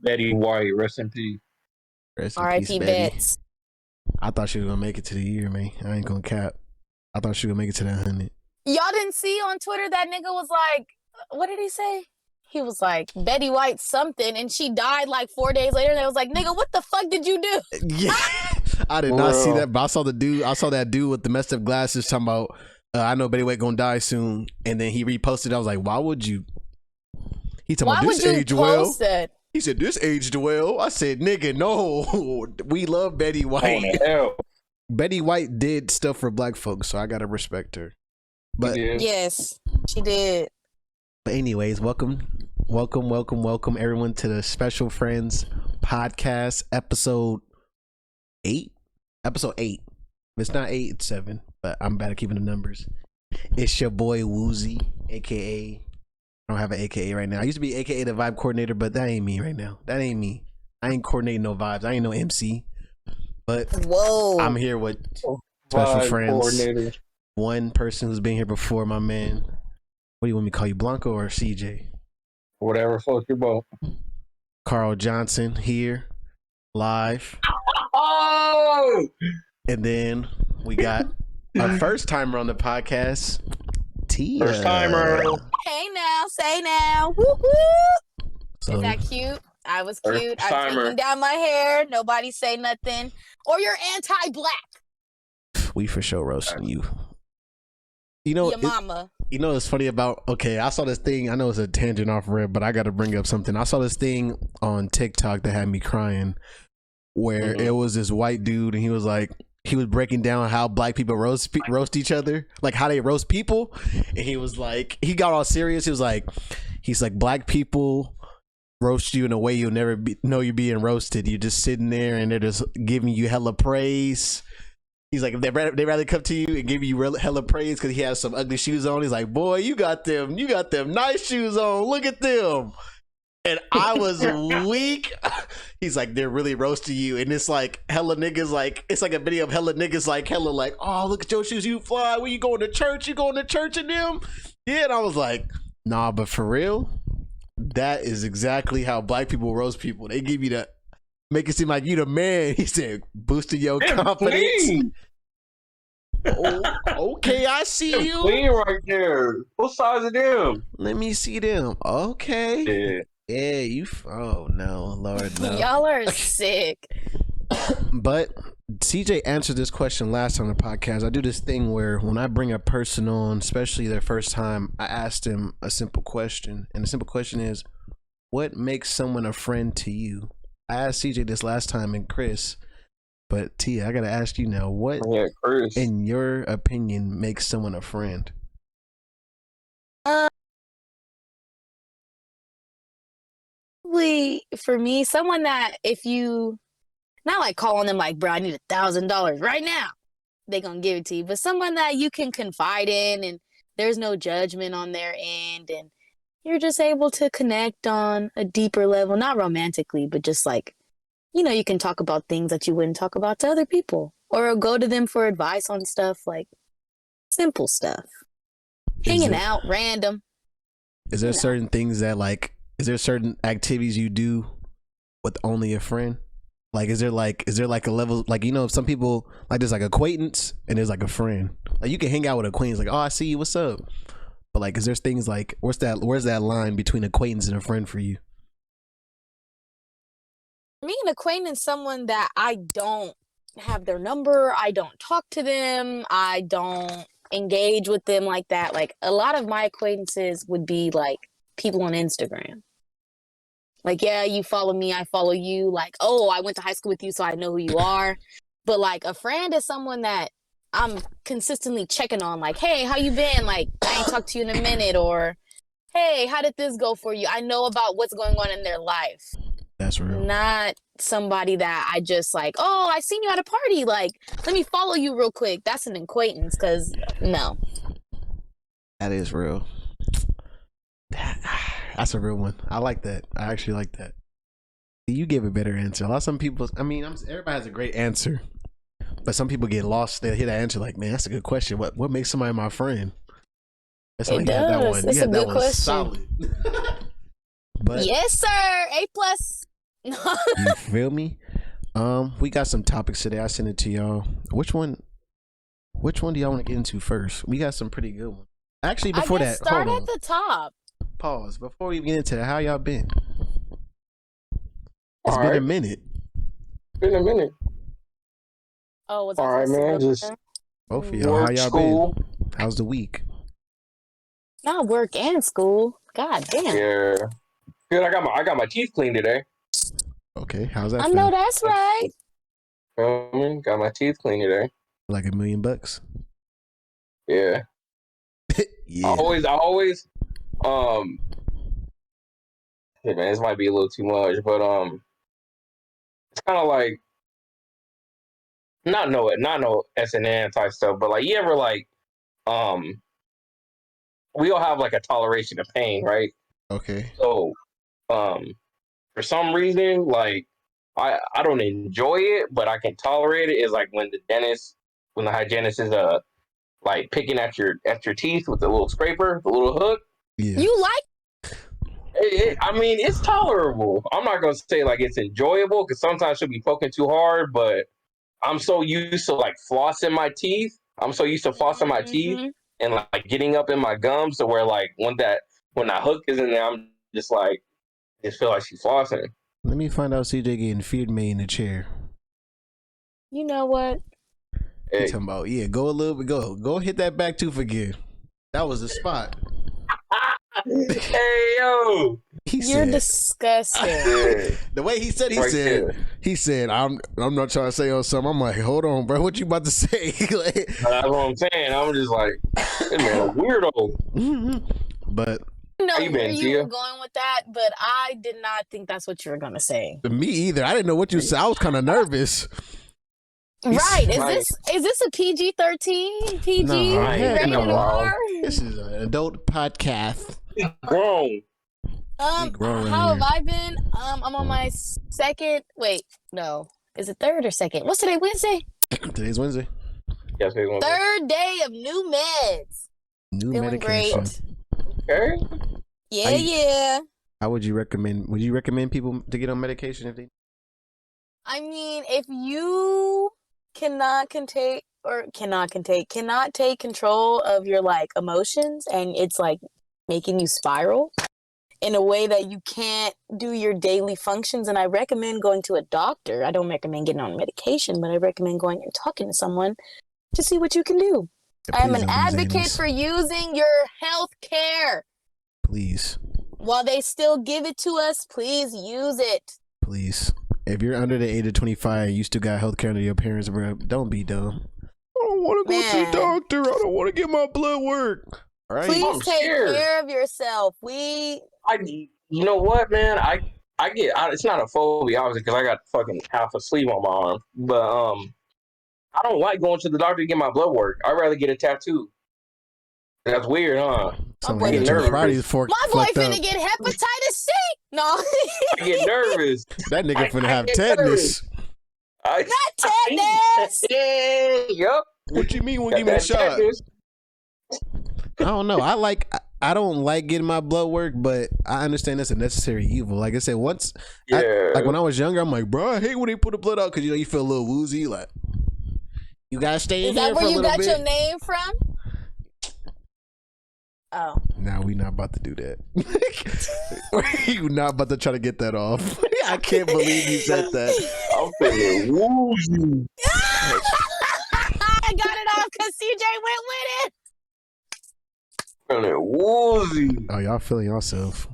Betty White, rest in peace. Rest in peace, R.I.P. Betty. Bets. I thought she was gonna make it to the year, man. I ain't gonna cap. I thought she was gonna make it to that 100. Y'all didn't see on Twitter that nigga was like, what did he say? He was like, Betty White something, and she died like 4 days later. And I was like, nigga, what the fuck did you do? Yeah, I did not see that, but I saw the dude. I saw that dude with the messed up glasses talking about, I know Betty White gonna die soon, and then he reposted. I was like, why would you? He talking Why about would this you aged well. post that? He said this aged well. I said, nigga, no, we love Betty White. Hell. Betty White did stuff for black folks, so I gotta respect her. But yes, she did. But anyways, welcome everyone to the Special Friends podcast, episode 8. Episode 8. If it's not 8, it's 7. But I'm bad at keeping the numbers. It's your boy Wuzi, aka I don't have an AKA right now. I used to be AKA the vibe coordinator, but that ain't me right now. That ain't me. I ain't coordinating no vibes. I ain't no MC. But whoa, I'm here with special friends. One person who's been here before, my man. What do you want me to call you, Blanco or CJ? Whatever floats your boat. Carl Johnson here, live. Oh! And then we got our first timer on the podcast, Tia. First timer. Hey now, say now. Woo-hoo. So, is that cute? I was First cute. I'm timer. taking down my hair. Nobody say nothing. Or you're anti-black. we for sure roasting you. You know, Your mama. You know what's funny about, okay, I saw this thing, I know it's a tangent off rip, but I got to bring up something. I saw this thing on TikTok that had me crying, where it was this white dude, and he was like, he was breaking down how black people roast each other, like how they roast people. And he was like, he got all serious. He was like, black people roast you in a way you'll never know you're being roasted. You're just sitting there and they're just giving you hella praise. He's like, if they rather come to you and give you hella praise because he has some ugly shoes on. He's like, boy, you got them nice shoes on. Look at them. And I was weak. He's like, they're really roasting you. And it's like hella niggas, like, it's like a video of hella niggas, like, hella like, oh, look at your shoes, you fly. Where you going to church? You going to church in them? Yeah. And I was like, nah, but for real, that is exactly how black people roast people. They give you the, make it seem like you the man. He said, boosting your confidence. Oh, okay, I see you. Clean right there. What size of them? Let me see them. Okay. Yeah, you. Oh no, Lord, no. Y'all are sick. But CJ answered this question last time on the podcast. I do this thing where when I bring a person on, especially their first time, I ask them a simple question, and the simple question is, "What makes someone a friend to you?" I asked CJ this last time and Chris, but Tia, I gotta ask you now. What, in your opinion, makes someone a friend? For me, someone that if you, not like calling them like, bro, I need $1,000 right now, they gonna give it to you, but someone that you can confide in and there's no judgment on their end and you're just able to connect on a deeper level, not romantically, but just like, you know, you can talk about things that you wouldn't talk about to other people or go to them for advice on stuff, like simple stuff. Hanging out, random. Is there certain things that like, is there certain activities you do with only a friend? Like, is there like a level, like, you know, some people, like there's like acquaintance and there's like a friend. Like you can hang out with acquaintance, like, oh, I see you, what's up? But like, is there things like, where's that line between acquaintance and a friend for you? Me, an acquaintance, someone that I don't have their number, I don't talk to them, I don't engage with them like that. Like a lot of my acquaintances would be like people on Instagram. Like, yeah, you follow me, I follow you. Like, oh, I went to high school with you, so I know who you are. But like a friend is someone that I'm consistently checking on. Like, hey, how you been? Like, I ain't talked to you in a minute. Or, hey, how did this go for you? I know about what's going on in their life. That's real. Not somebody that I just like, oh, I seen you at a party. Like, let me follow you real quick. That's an acquaintance, because no. That is real. That's a real one. I like that. I actually like that. You give a better answer. A lot of some people, I mean, everybody has a great answer, but some people get lost. They hear that answer like, man, that's a good question. What makes somebody my friend? That's it does. That one. It's a good question. Solid. But yes, sir. A+. You feel me? We got some topics today. I sent it to y'all. Which one do y'all want to get into first? We got some pretty good ones. Actually, before that, start hold at on. the top. Pause. Before we get into that, how y'all been? It's All been right. a minute. Been a minute. Oh, was All right, man. Just Both of y'all. work, How y'all school. been? How's the week? not work and school. God damn. Yeah. Good. I got my teeth cleaned today. Okay, how's that I feel? know that's right. Got my teeth cleaned today. Like $1 million? Yeah. Yeah. I always, hey man, this might be a little too much, but it's kind of like not no S&M type stuff, but like you ever like, we all have like a toleration of pain, right? Okay. So, for some reason, like I don't enjoy it, but I can tolerate it. Is like when the hygienist is like picking at your teeth with the little scraper, the little hook. Yeah. You like I mean, it's tolerable. I'm not gonna say like it's enjoyable because sometimes she'll be poking too hard, but I'm so used to like flossing my teeth. I'm so used to flossing my teeth and like getting up in my gums to where like when that hook is in there, I'm just like just feel like she's flossing. Let me find out CJ getting feared me in the chair. You know what? He Hey. talking about, yeah, go a little bit, go hit that back tooth again. That was the spot. Hey yo, He You're said, disgusting. yeah. the way he said, Right there. he said, I'm not trying to say on something. I'm like, hold on, bro, what you about to say? Like, That's what I'm saying. I'm just like, this man a weirdo. but I know How you where been, you Tia? were going with that, but I did not think that's what you were gonna say. me either. I didn't know what you said. I was kind of nervous. Right? Right. Is this a PG-13? PG No, heck rated no. R? This is an adult podcast. Grown. We grown How have here. I been? I'm on my second. Wait, no, is it third or second? What's today? Wednesday. Today's Wednesday. Yes, we want Third day of new meds. New Feeling medication. great. Okay. Yeah. How would you recommend? Would you recommend people to get on medication if they? I mean, if you cannot take control of your like emotions and it's like making you spiral in a way that you can't do your daily functions, and I recommend going to a doctor. I don't recommend getting on medication, but I recommend going and talking to someone to see what you can do. I am Please an don't use advocate anus. for using your health care. Please, While they still give it to us, please use it. please. If you're under the age of 25 and you still got health care under your parents, bro, don't be dumb. I don't want to go to the Man. doctor. I don't want to get my blood work. All right. Please I'm take scared. care of yourself. You know what, man? It's not a phobia, obviously, because I got fucking half a sleeve on my arm. But I don't like going to the doctor to get my blood work. I'd rather get a tattoo. That's weird, huh? Sound boy like you got getting your nervous. Fridays fork My boy flecked finna up. get hepatitis C. No, I get nervous. That nigga finna I have get tetanus. not tetanus. Yup. What you mean? When Got give me a that shot? tetanus. I don't know. I don't like getting my blood work, but I understand that's a necessary evil. Like I said, Yeah. like when I was younger, I'm like, bro, I hate when they put the blood out because you feel a little woozy. Like, you gotta stay in Is here that for where a you little got bit. your name from? Oh, Nah, we not about to do that. You not about to try to get that off. I can't believe you said that. I'm feeling woozy. I got it off because CJ went with it. Feeling woozy. Oh, y'all feeling yourself.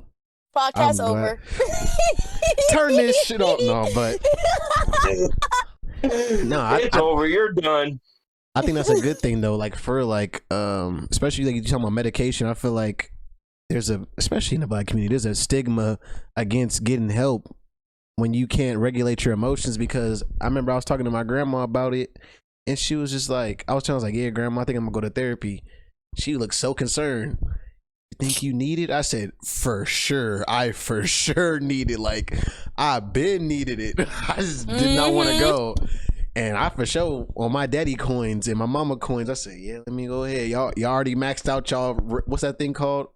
Podcast I'm glad. over. Turn this shit off. No, but no, It's over. You're done. I think that's a good thing though. Like for like, especially like you talking about medication. I feel like especially in the Black community, there's a stigma against getting help when you can't regulate your emotions. Because I remember I was talking to my grandma about it, and she was just like, I was like, yeah, grandma, I think I'm gonna go to therapy. She looked so concerned. You think you need it? I said, for sure. I for sure need it. Like, I been needed it. I just did not want to go. And I for sure on my daddy coins and my mama coins, I said, yeah, let me go ahead. Y'all already maxed out y'all. What's that thing called?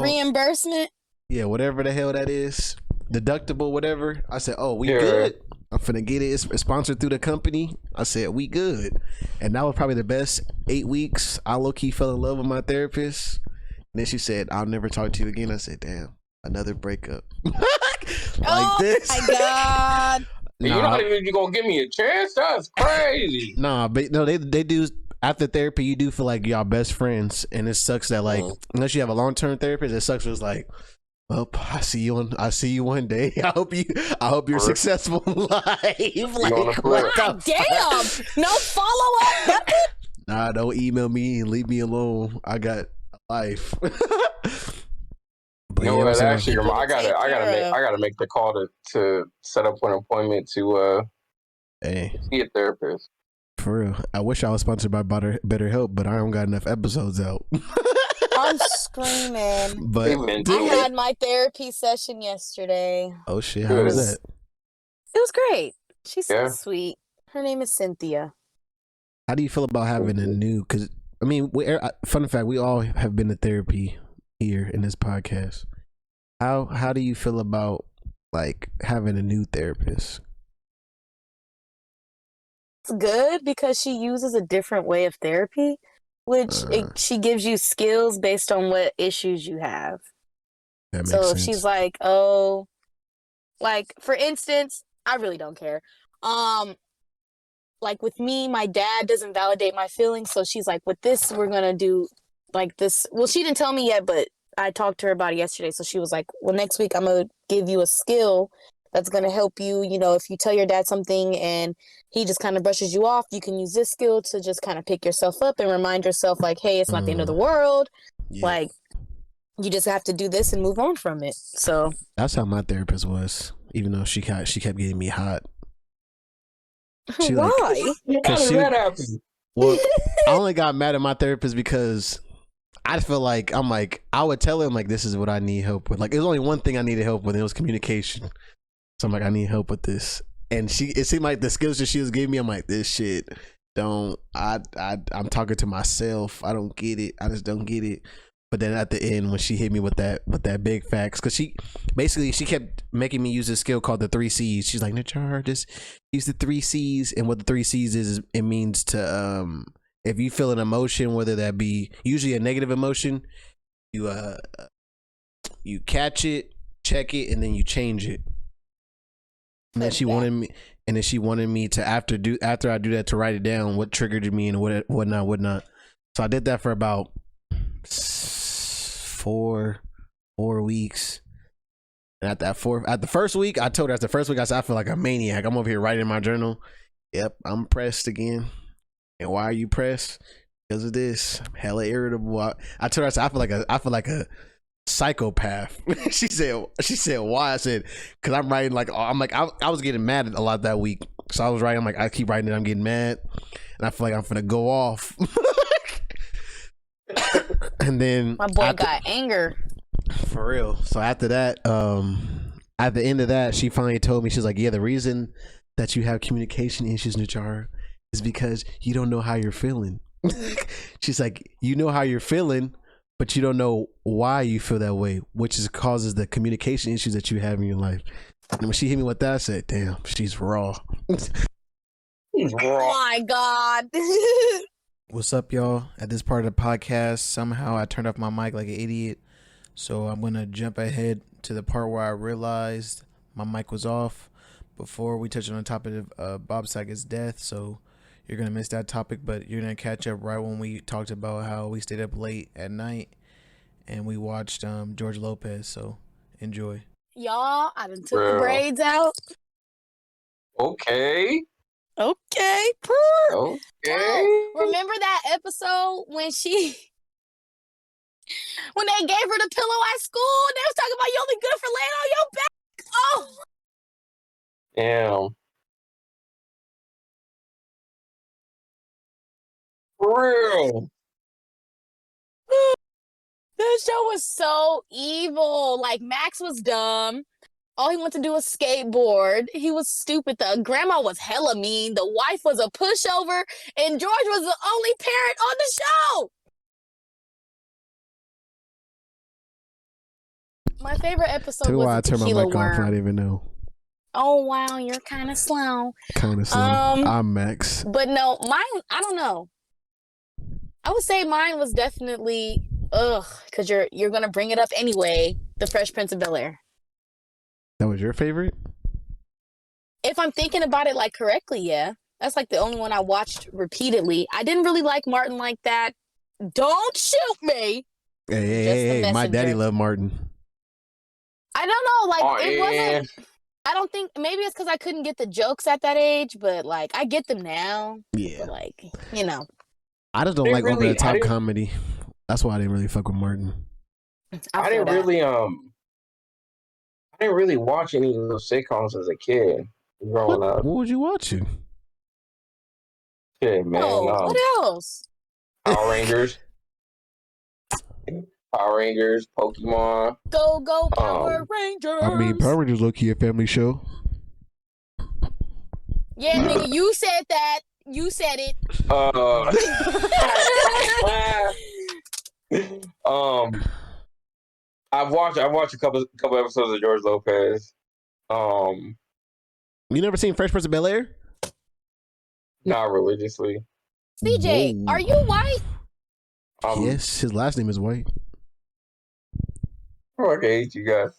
Reimbursement. Yeah, whatever the hell that is. deductible, whatever. I said, oh, we Yeah. good. I'm finna get it. It's sponsored through the company. I said, we good. And that was probably the best 8 weeks. I low-key fell in love with my therapist. And then she said, I'll never talk to you again. I said, damn, another breakup. Like this. Oh my God. You're not even gonna give me a chance? That's crazy. Nah, but no, they do. After therapy, you do feel like y'all best friends, and it sucks that like unless you have a long-term therapist, it sucks. It's like, well, I see you one day. I hope you're successful in life. Like, God damn, no follow up. Nah, don't email me and leave me alone. I got a life. But you know what? Actually, I gotta make the call to set up an appointment to see a therapist. For real, I wish I was sponsored by BetterHelp, but I don't got enough episodes out. I'm screaming. But I had my therapy session yesterday. Oh shit, how was that? It was great. She's so sweet. Her name is Cynthia. How do you feel about having a new? Because I mean, fun fact, we all have been to therapy here in this podcast. How do you feel about like having a new therapist? It's good because she uses a different way of therapy, which she gives you skills based on what issues you have. That makes so sense. She's like, oh, like for instance, I really don't care. Like with me, my dad doesn't validate my feelings, so she's like, with this, we're gonna do like this. Well, she didn't tell me yet, but I talked to her about it yesterday. So she was like, well, next week I'm gonna give you a skill that's gonna help you. You know, if you tell your dad something and he just kind of brushes you off, you can use this skill to just kind of pick yourself up and remind yourself, like, hey, it's not the end of the world. Yeah. Like, you just have to do this and move on from it. So that's how my therapist was, even though she kept getting me hot. She why? Well, I only got mad at my therapist because I feel like I would tell him like, this is what I need help with. Like, there's only one thing I needed help with, and it was communication. So I'm like, I need help with this. And it seemed like the skills that she was giving me, I'm like, this shit I'm talking to myself. I don't get it. I just don't get it. But then at the end, when she hit me with that big facts, because she kept making me use this skill called the 3 C's. She's like, Nachar, just use the 3 C's. And what the 3 C's is it means to if you feel an emotion, whether that be usually a negative emotion, you catch it, check it, and then you change it. And then she wanted me to after I do that to write it down, what triggered me and whatnot. So I did that for about 4 weeks. And at the first week, I told her, I said, I feel like a maniac. I'm over here writing in my journal. Yep, I'm pressed again. And why are you pressed? Because of this. I'm hella irritable. I told her, I said, I feel like a psychopath. She said why? I said, because I'm writing I was getting mad a lot that week. So I was writing, I keep writing it, I'm getting mad. And I feel like I'm finna go off. And then my boy got anger. For real. So after that, at the end of that, she finally told me, she's like, yeah, the reason that you have communication issues, Nachar, is because you don't know how you're feeling. She's like, you know how you're feeling, but you don't know why you feel that way, which causes the communication issues that you have in your life. And when she hit me with that, I said, damn, she's raw. Oh my God. What's up, y'all? At this part of the podcast, somehow I turned off my mic like an idiot. So I'm going to jump ahead to the part where I realized my mic was off before we touch on the topic of Bob Saget's death. So you're going to miss that topic, but you're going to catch up right when we talked about how we stayed up late at night and we watched George Lopez. So enjoy. Y'all, I done took the braids out. Okay. Okay. Remember that episode when they gave her the pillow at school? They was talking about you only good for laying on your back. Oh. Damn. For real. This show was so evil. Like, Max was dumb. All he wanted to do was skateboard. He was stupid. The grandma was hella mean. The wife was a pushover. And George was the only parent on the show. My favorite Tell episode me was why I the turned my tequila mic off and I worm. didn't even know. Oh wow, you're kind of slow. Kind of slow. I'm Max. But no, mine. I don't know. I would say mine was definitely because you're gonna bring it up anyway. The Fresh Prince of Bel Air. That was your favorite? If I'm thinking about it like correctly, yeah. That's like the only one I watched repeatedly. I didn't really like Martin like that. Don't shoot me. Hey, my daddy loved Martin. I don't know, like it wasn't. I don't think maybe it's because I couldn't get the jokes at that age, but like I get them now. Yeah, but, like you know, I just don't like over the top comedy. That's why I didn't really fuck with Martin. I didn't really watch any of those sitcoms as a kid growing up. What was you watching? Shit, man. What else? Power Rangers. Power Rangers, Pokemon. Go Power Rangers. I mean, Power Rangers low-key a family show. Yeah, nigga, you said that. You said it. I've watched a couple episodes of George Lopez. You never seen Fresh Prince of Bel Air? Not religiously. CJ, are you white? Yes, his last name is White. Okay, you guys.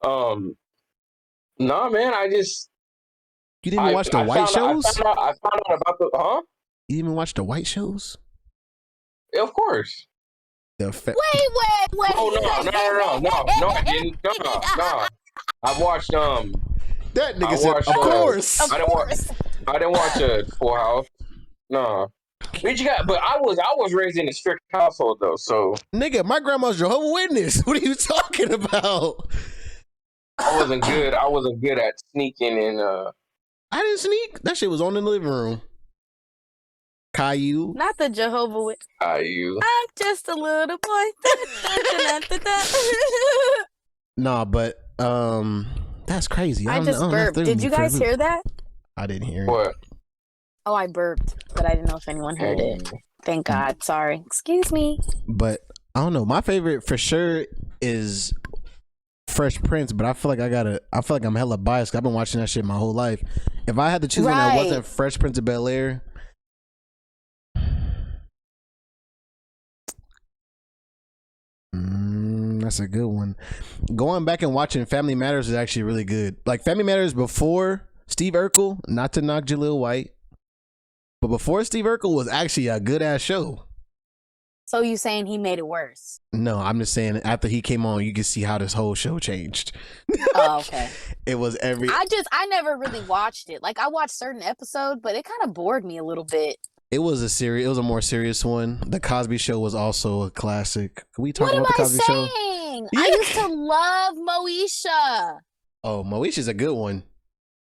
Nah, man, I just. You didn't even watch the white shows? I found out about the. Huh? You didn't even watch the white shows? Of course. Wait. Oh no, I didn't. No. I watched That nigga said, of course. I didn't watch Full House. No. What you got? But I was raised in a strict household though, so. Nigga, my grandma's Jehovah's Witness. What are you talking about? I wasn't good at sneaking and. I didn't sneak. That shit was on in the living room. Caillou. Not the Jehovah Witness. Caillou. I'm just a little boy. Nah, but that's crazy. I just burped. Did you guys hear that? I didn't hear it. What? Oh, I burped, but I didn't know if anyone heard it. Thank God. Sorry. Excuse me. But I don't know. My favorite for sure is Fresh Prince, but I feel like I'm hella biased. I've been watching that shit my whole life. If I had to choose one that wasn't Fresh Prince of Bel Air, that's a good one. Going back and watching Family Matters is actually really good. Like Family Matters before Steve Urkel, not to knock Jaleel White, but before Steve Urkel was actually a good ass show. So you saying he made it worse? No, I'm just saying after he came on, you can see how this whole show changed. Oh, okay. It was I never really watched it. Like I watched certain episodes, but it kind of bored me a little bit. It was a more serious one. The Cosby Show was also a classic. Can we talk about the Cosby Show? Yeah. I used to love Moesha. Oh, Moesha's a good one.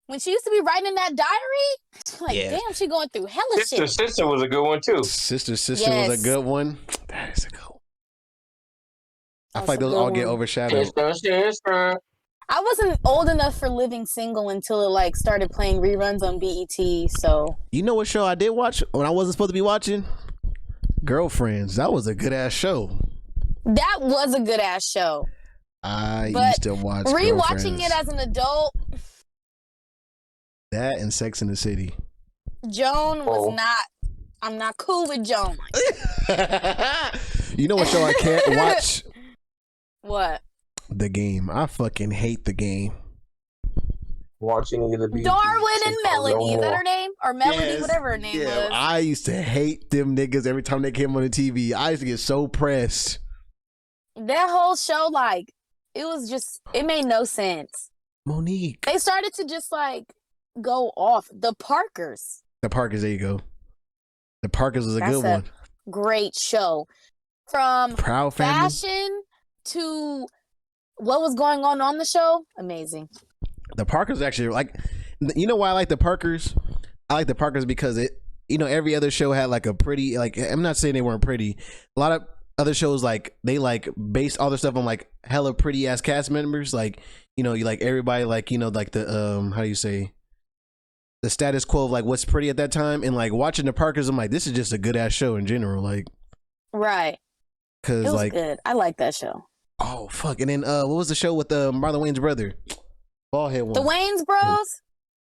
When she used to be writing in that diary, like, damn, she going through hella shit. Sister was a good one too. Sister was a good one. That is a good one. I feel like those all get overshadowed. I wasn't old enough for Living Single until it like started playing reruns on BET. So you know what show I did watch when I wasn't supposed to be watching? Girlfriends. That was a good ass show. That was a good ass show. I used to watch rewatching it as an adult. That and Sex in the City. Joan was not. I'm not cool with Joan. You know what show I can't watch? What? The Game. I fucking hate The Game. Watching either be Darwin and Melanie. Is that her name? Or Melody, whatever her name was. I used to hate them niggas every time they came on the TV. I used to get so pressed. That whole show, like, it made no sense. Monique. They started to just like go off. The Parkers. There you go. The Parkers was a good one. Great show. From Proud Family. Fashion to what was going on the show. Amazing. The Parkers actually, like, you know why I like the Parkers? I like the Parkers because every other show had like a pretty, like, I'm not saying they weren't pretty. A lot of other shows, like, they like based all their stuff on like hella pretty ass cast members. Like, you like everybody, like, like the, how do you say, the status quo of like what's pretty at that time. And like watching the Parkers, I'm like, this is just a good ass show in general. Like, right. Cause it was like good. I like that show. Oh fuck! And then what was the show with Marlon Wayne's brother? Ballhead one. The Wayans Bros.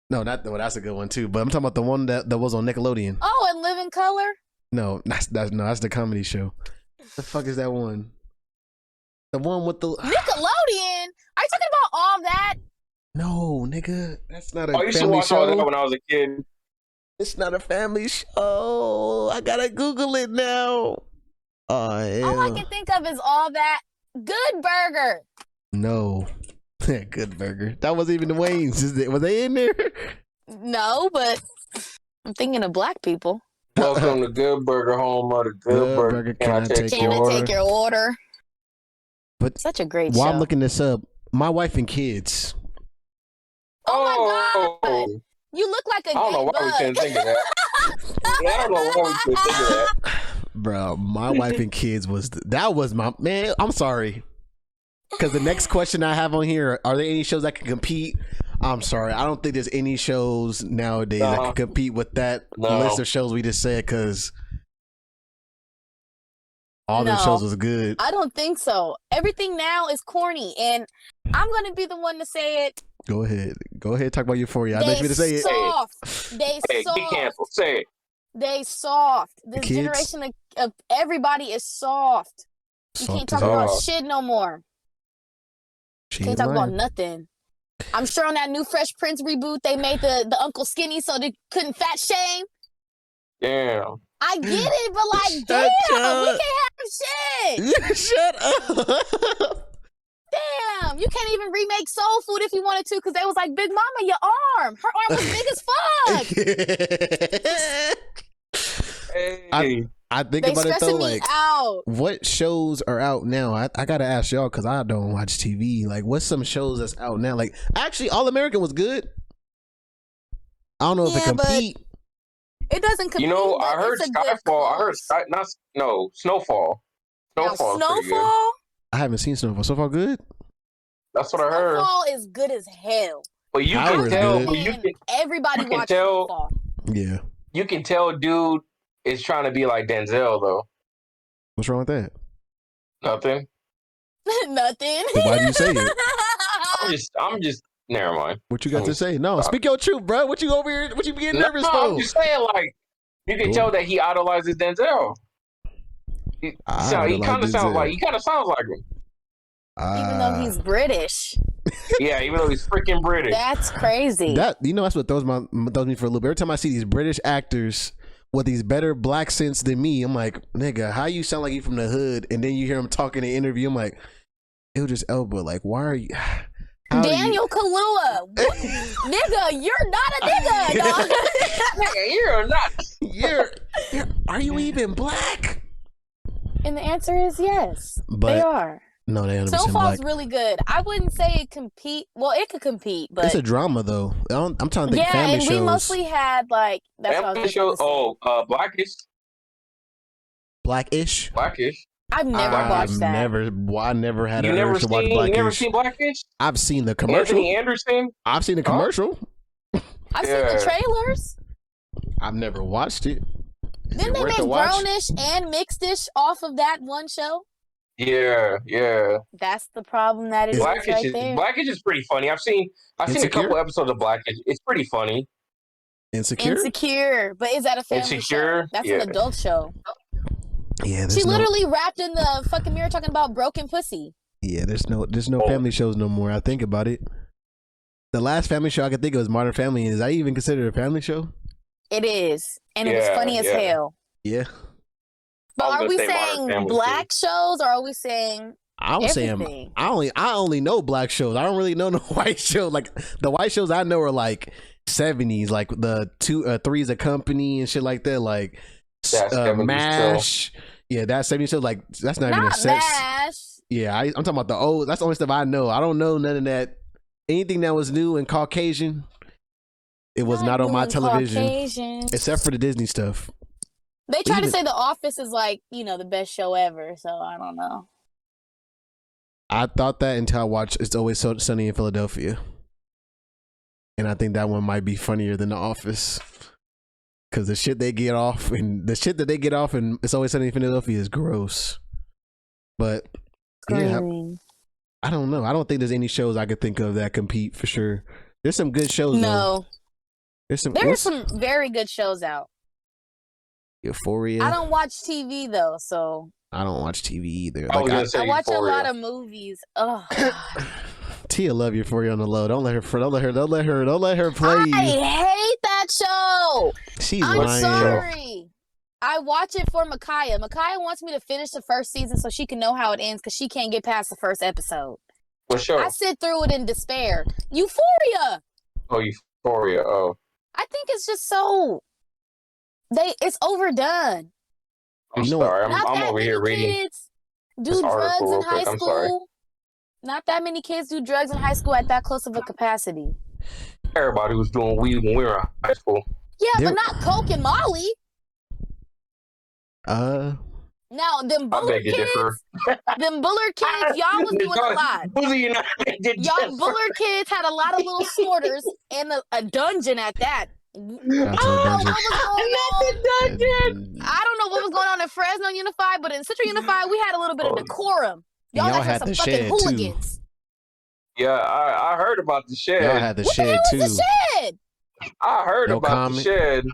No, not well, that's a good one too. But I'm talking about the one that was on Nickelodeon. Oh, and Living Color. No, that's the comedy show. The fuck is that one? The one with the Nickelodeon. Are you talking about all that? No, nigga, that's not a I used to family watch all that show. when I was a kid. It's not a family show. I gotta Google it now. Oh, hell. All I can think of is all that. Good Burger. No. Good Burger. That wasn't even the Waynes. Was they in there? No, but I'm thinking of black people. Welcome to Good Burger, home of the Good Burger. Can I take Can your I order? take your order? But Such a great while show. I'm looking this up, My Wife and Kids. Oh my God. You look like a I don't know gay why we bug. couldn't think of that. Yeah, I don't know why we couldn't think of that. Bro, My Wife and Kids that was my man. I'm sorry. Because the next question I have on here, are there any shows that can compete? I'm sorry. I don't think there's any shows nowadays that can compete with that list of shows we just said, because all them shows was good. I don't think so. Everything now is corny, and I'm going to be the one to say it. Go ahead. Talk about Euphoria. I know you to say it. They Hey, soft. get canceled. Say it. They soft. This kids? generation of everybody is soft. You Soft can't as talk hell. about shit no more. She Can't ain't talk about lying. nothing. I'm sure on that new Fresh Prince reboot, they made the uncle skinny so they couldn't fat shame. Damn. I get it, but like, Shut damn, we up. can't have shit. Shut up. Damn, you can't even remake Soul Food if you wanted to, because they was like, Big Mama, your arm. Her arm was big as fuck. Hey. I think They about it though, stressing me like, out. what shows are out now? I gotta ask y'all because I don't watch TV. Like, what's some shows that's out now? Like, actually, All American was good. I don't know if it Yeah, but compete. It doesn't compete. You know, I but heard it's a good Skyfall. I heard cause. Snowfall. Now, Snowfall's pretty good. Snowfall. I haven't seen Snowfall. So far, good. That's what I heard. Snowfall is good as hell. But you Howard's can tell. good. But Everybody you can watch tell- Snowfall. Yeah. you can tell, dude is trying to be like Denzel though. What's wrong with that? Nothing. Nothing. Then why do you say it? I'm just. Never mind. What you got to say? No, speak your truth, bro. What you over here? What you getting nervous No, for? I'm just saying, like, you can tell that he idolizes Denzel. He kind of sounds like him. Even though he's British. Yeah, even though he's freaking British. That's crazy. That's what throws me for a loop. Every time I see these British actors with these better black sense than me, I'm like, nigga, how you sound like you from the hood? And then you hear him talking in an interview, I'm like, it was just Elba. Like, why are you? Daniel Kaluuya. Nigga, you're not a nigga, dog. Nigga, you're not. Are you even black? And the answer is yes. But they are. No, they 100% Snowfall's black. really good. I wouldn't say it compete. Well, it could compete, but It's a drama though. I'm trying to think. yeah, family and shows. we mostly had like that's what I was Family just gonna show. say. Blackish. Blackish. I've never watched that. I never had You an never urge to watch seen? Blackish. You never seen Blackish? I've seen the commercial. Anthony Anderson. I've seen the commercial. I've seen the trailers. I've never watched it. Then they made Brownish and Mixedish off of that one show. Yeah. That's the problem that it is Blackish right there. Blackish is pretty funny. I've seen a couple episodes of Blackish. It's pretty funny. Insecure. But is that a family Insecure? show? That's Yeah. an adult show. Yeah, She literally rapped in the fucking mirror talking about broken pussy. Yeah, there's no family shows no more. I think about it. The last family show I could think of was Modern Family. Is that even considered a family show? It is, and it was funny as hell. Yeah. But are we saying black shows, or are we saying? I would say I only know black shows. I don't really know no white shows. Like the white shows I know are like 70s, like the Three's a Company and shit like that. Like MASH. Yeah, that's 70s shows. Like that's not even a sex. MASH. Yeah, I'm talking about the old. That's the only stuff I know. I don't know none of that. Anything that was new and Caucasian, it was not on my television, except for the Disney stuff. They try to say The Office is like, the best show ever. So I don't know. I thought that until I watched It's Always Sunny in Philadelphia. And I think that one might be funnier than The Office. Because the shit that they get off in It's Always Sunny in Philadelphia is gross. But Crazy. I don't know. I don't think there's any shows I could think of that compete for sure. There's some good shows though. No, there are some very good shows out. Euphoria. I don't watch TV though, so I don't watch TV either. I was gonna I say watch Euphoria. a lot of movies. Oh, God. Tia love Euphoria on the low. Don't let her play you. I hate that show. She's I'm lying. sorry. I watch it for Micaiah. Micaiah wants me to finish the first season so she can know how it ends because she can't get past the first episode. For sure. I sit through it in despair. Euphoria. Oh, Euphoria. Oh. I think it's just so it's overdone. I'm You know sorry. Not I'm that over many here reading kids do this drugs article in real high quick. I'm sorry. school. Not that many kids do drugs in high school at that close of a capacity. Everybody was doing weed when we were in high school. Yeah, There- but not Coke and Molly. Now, them I Bullard beg to differ. kids, y'all was doing a lot. Wuzi, you know, Y'all Bullard kids had a lot of little snorters and a dungeon at that. I don't know what was going on. I don't know what was going on in Fresno Unified, but in Central Unified, we had a little bit of decorum. Y'all Y'all guys had were the some fucking shed, hooligans. Yeah, I heard about the shed. Y'all had the What the shed hell too. is the shed? I heard No about comment. the shed.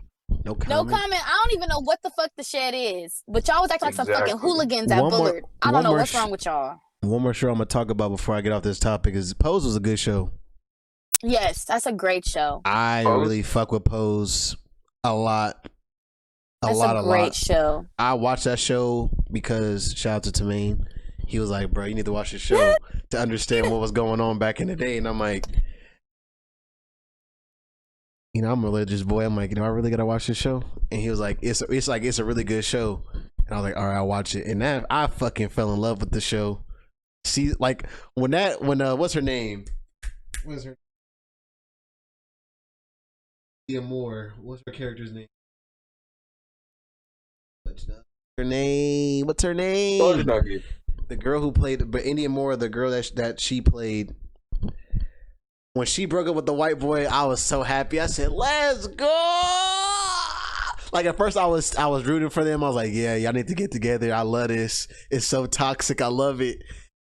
No No comment. comment. I don't even know what the fuck the shed is. But y'all was acting like some fucking Exactly. hooligans at One more- Bullard. I one don't know more what's wrong with y'all. One more show I'm gonna talk about before I get off this topic is Pose was a good show. Yes, that's a great show. I Pose? really fuck with Pose a lot. That's a great show. I watched that show because shout out to Tamaine. He was like, bro, you need to watch the show to understand what was going on back in the day. And I'm like, you know, I'm a religious boy. I'm like, you know, I really gotta watch this show. And he was like, it's a really good show. And I was like, all right, I'll watch it. And that I fucking fell in love with the show. See, like when what's her name? What's her Moore? What's her character's name? What's her name? George Nugget. The girl who played, but India Moore, the girl that she played. When she broke up with the white boy, I was so happy. I said, "Let's go!" Like at first, I was rooting for them. I was like, "Yeah, y'all need to get together. I love this. It's so toxic. I love it."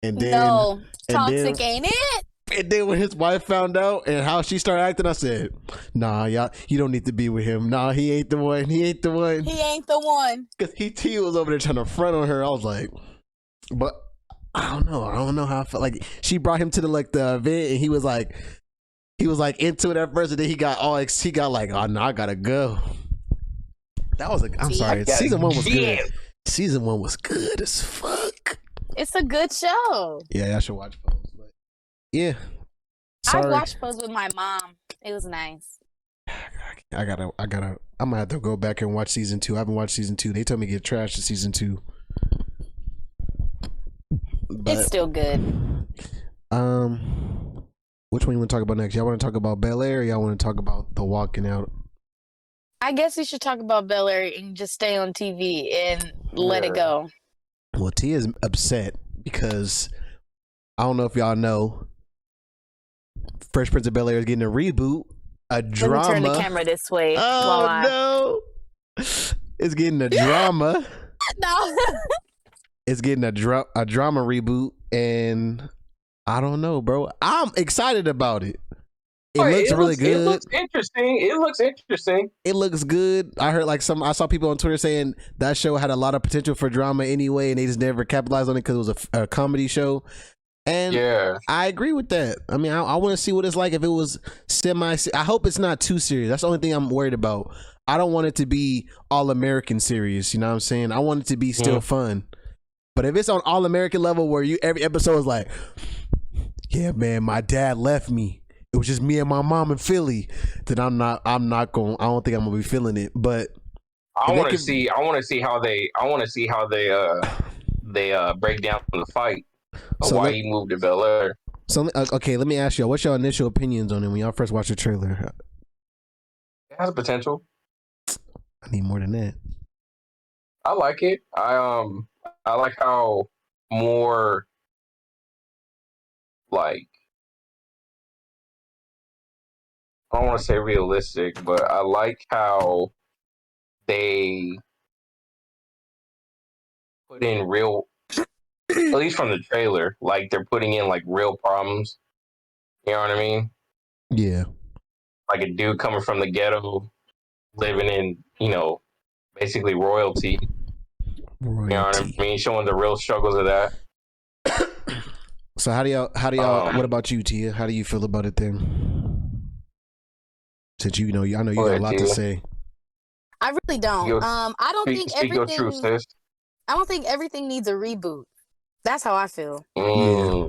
And then, No, and toxic then- ain't it? And then when his wife found out and how she started acting, I said, "Nah, y'all, you don't need to be with him. Nah, he ain't the one. He ain't the one." He ain't the one. Because he was over there trying to front on her. I was like, but I don't know how I felt. Like she brought him to the event, and he was like into it at first, and then he got like, "Oh no, I gotta go." That was I'm sorry. Season 1 was good. Season 1 was good as fuck. It's a good show. Yeah, I should watch Pose. But yeah, sorry. I watched Pose with my mom. It was nice. I'm gonna have to go back and watch season 2. I haven't watched season 2. They told me to get trashed to season 2. But, It's still good. which one you want to talk about next? Y'all want to talk about Bel Air, or y'all want to talk about the walking out? I guess we should talk about Bel Air and just stay on TV and let it go. Well, Tia's upset because I don't know if y'all know, Fresh Prince of Bel Air is getting a reboot, a drama. Let me turn the camera this way. Oh no! It's getting a drama. No. It's getting a drama reboot, and I don't know, bro. I'm excited about it. It looks really good. It looks interesting. It looks good. I heard I saw people on Twitter saying that show had a lot of potential for drama anyway, and they just never capitalized on it because it was a comedy show. And Yeah. I agree with that. I mean, I want to see what it's like if it was semi. I hope it's not too serious. That's the only thing I'm worried about. I don't want it to be all American serious. You know what I'm saying? I want it to be still fun. But if it's on all American level where every episode is like, yeah, man, my dad left me. It was just me and my mom in Philly. Then I don't think I'm gonna be feeling it. But I want to see how they break down the fight. So Why he moved to Bel Air. So okay, let me ask y'all, what's your initial opinions on it when y'all first watched the trailer? It has potential. I need more than that. I like it. I like how more like, I don't want to say realistic, but I like how they put in real At least from the trailer, like they're putting in like real problems. You know what I mean? Yeah. Like a dude coming from the ghetto, living in, basically royalty. You know what I mean? Showing the real struggles of that. So how do y'all what about you, Tia? How do you feel about it then? Since I know you got a lot to say. I really don't. I don't think Speak your truth, sis. I don't think everything needs a reboot. That's how I feel. Yeah.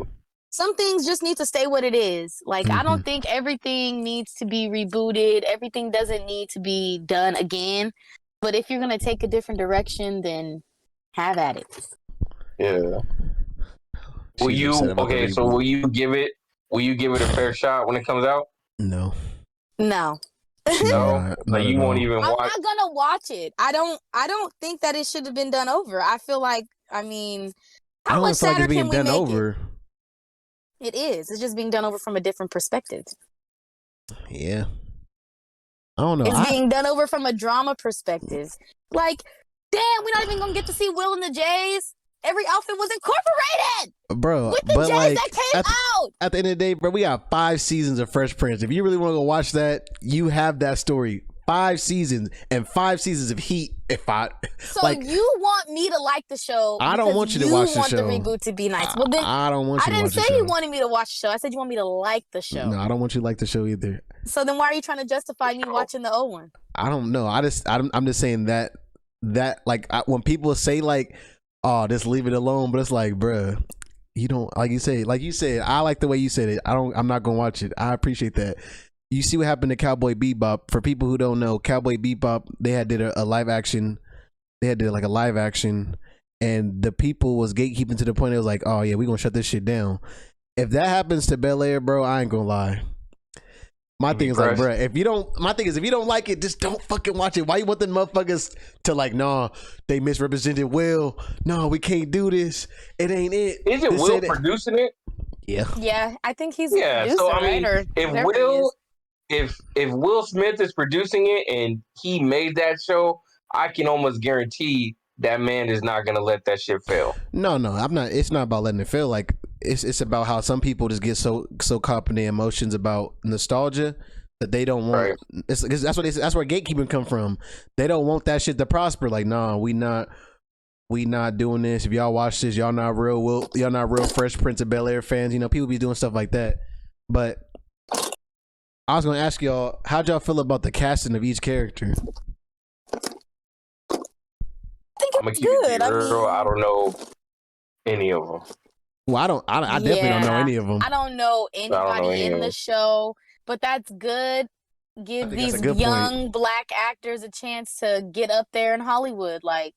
Some things just need to stay what it is. Like, I don't think everything needs to be rebooted. Everything doesn't need to be done again. But if you're going to take a different direction, then have at it. Yeah. Will you give it a fair shot when it comes out? No. No. No, like you won't even watch. I'm not gonna watch it. I don't think that it should have been done over. I feel like, how much sadder can we make it? It is. It's just being done over from a different perspective. Yeah. I don't know. It's being done over from a drama perspective. Like, damn, we're not even gonna get to see Will and the Jays. Every outfit was incorporated, bro. With the Jays that came out. At the end of the day, bro, we got 5 seasons of Fresh Prince. If you really want to go watch that, you have that story. 5 seasons and 5 seasons of Heat. You want me to like the show? I don't want you to watch the show. You want the reboot to be nice. Well, then I don't want you to watch the show. I didn't say you wanted me to watch the show. I said you want me to like the show. No, I don't want you to like the show either. So then why are you trying to justify me watching the old one? I don't know. I'm just saying that when people say like, oh, just leave it alone, but it's like, bruh, you don't, like you said, I like the way you said it. I'm not gonna watch it. I appreciate that. You see what happened to Cowboy Bebop. For people who don't know, Cowboy Bebop, they did a live action. They did like a live action, and the people was gatekeeping to the point it was like, oh yeah, we gonna shut this shit down. If that happens to Bel Air, bro, I ain't gonna lie. My thing is like, bro, if you don't like it, just don't fucking watch it. Why you want the motherfuckers to like, nah, they misrepresented Will. No, we can't do this. It ain't it. Is it Will producing it? Yeah. Yeah, I think he's the producer, so I mean, if Will Smith is producing it and he made that show, I can almost guarantee that man is not gonna let that shit fail. No, I'm not. It's not about letting it fail. Like it's about how some people just get so caught up in their emotions about nostalgia that they don't want. Right. That's where gatekeeping come from. They don't want that shit to prosper. Like, nah, we not doing this. If y'all watch this, y'all not real Fresh Prince of Bel Air fans. People be doing stuff like that. But I was gonna ask y'all, how'd y'all feel about the casting of each character? I'm gonna keep it real. I don't know any of them. Well, I definitely don't know any of them. I don't know anybody in the show, but that's good. Give these young black actors a chance to get up there in Hollywood. Like,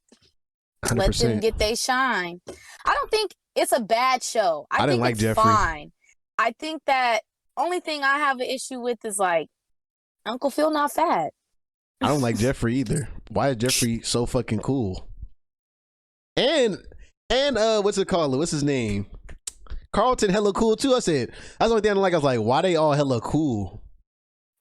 100%. Let them get they shine. I don't think it's a bad show. I think it's Jeffrey. Fine. I think that only thing I have an issue with is like Uncle Phil not fat. I don't like Jeffrey either. Why is Jeffrey so fucking cool? And what's it called? What's his name? Carlton hella cool too. I said that's the only thing I don't like. I was like, why they all hella cool?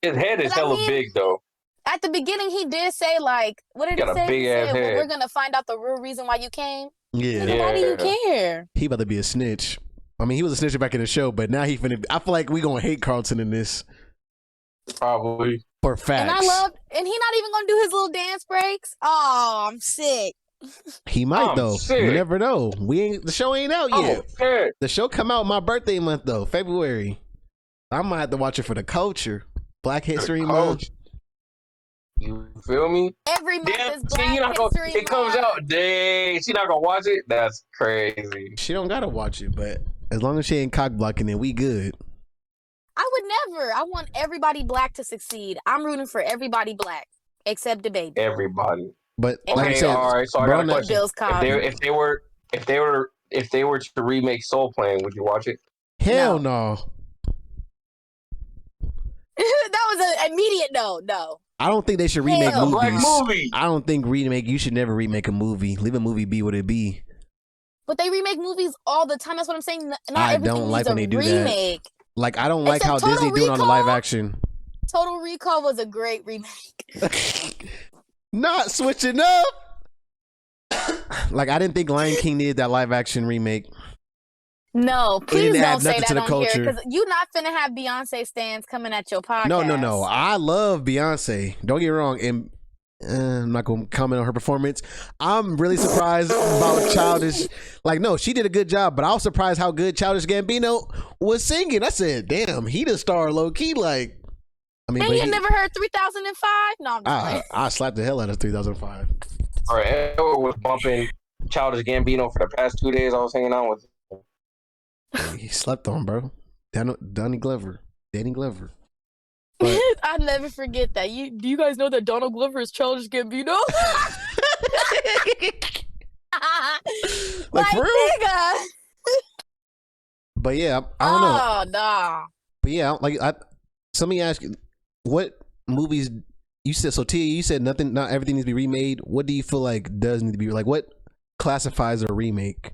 His head is hella big though. At the beginning, he did say like, what did he say? He said, well, we're gonna find out the real reason why you came. Yeah. Why do you care? He about to be a snitch. I mean, he was a snitch back in the show, but now he finna. I feel like we gonna hate Carlton in this. Probably. For facts. And he not even gonna do his little dance breaks. Oh, I'm sick. He might though. Sick. You never know. The show ain't out yet. Sick. The show come out my birthday month though, February. I might have to watch it for the culture. Black History Month. You feel me? Every month is Black History Month. It comes out. Dang, she not gonna watch it? That's crazy. She don't gotta watch it, but as long as she ain't cock blocking it, we good. I would never. I want everybody black to succeed. I'm rooting for everybody black except the baby. Everybody. But like I said, all right. So I got a question. If they were to remake Soul Plane, would you watch it? Hell no. That was an immediate no. I don't think they should remake movies. I don't think you should never remake a movie. Leave a movie be what it be. But they remake movies all the time. That's what I'm saying. Not I everything don't like when they do remake. that. Like, I don't like how Disney doing on the live action. Total Recall was a great remake. Not switching up. Like, I didn't think Lion King needed that live action remake. No, please didn't add don't say nothing to that the on here culture. because you not finna have Beyonce stands coming at your podcast. No. I love Beyonce. Don't get me wrong. And I'm not going to comment on her performance. I'm really surprised about Childish. Like, no, she did a good job, but I was surprised how good Childish Gambino was singing. I said, damn, he the star low key. Like, I mean, And you never heard 3005? No, I'm just playing. I slapped the hell out of 3005. All right, Edward was bumping Childish Gambino for the past 2 days. I was hanging out with. He slept on, bro. Danny Glover. But, I'll never forget that. Do you guys know that Donald Glover is Childish Gambino? like, for real? Nigga. But yeah, I don't know. Oh, nah. But yeah, like, so let me ask you, what movies you said? So Tia, you said not everything needs to be remade. What do you feel like does need to be like? What classifies a remake?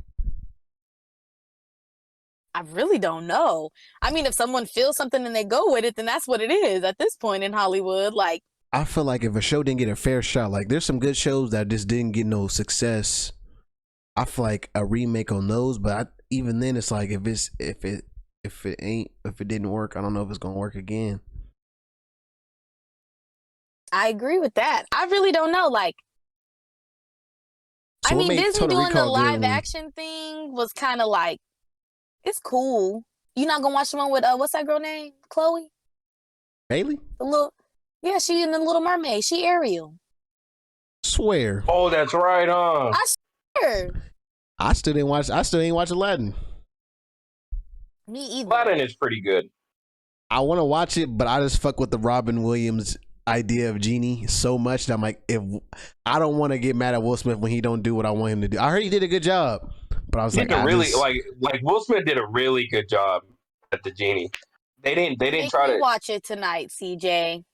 I really don't know. I mean, if someone feels something and they go with it, then that's what it is at this point in Hollywood. Like, I feel like if a show didn't get a fair shot, like there's some good shows that just didn't get no success. I feel like a remake on those, but even then, it's like if it didn't work, I don't know if it's gonna work again. I agree with that. I really don't know. Like, So I what mean, made Disney Total doing the Recall good live when- action thing was kind of like, it's cool. You not gonna watch the one with what's that girl name? Chloe? Bailey? Yeah, she in the Little Mermaid. She Ariel. Swear. Oh, that's right, huh? I swear. I still ain't watch Aladdin. Me either. Aladdin is pretty good. I want to watch it, but I just fuck with the Robin Williams idea of Genie so much that I'm like, if I don't want to get mad at Will Smith when he don't do what I want him to do. I heard he did a good job, but I was like, like Will Smith did a really good job at the Genie. They didn't try to watch it tonight, CJ.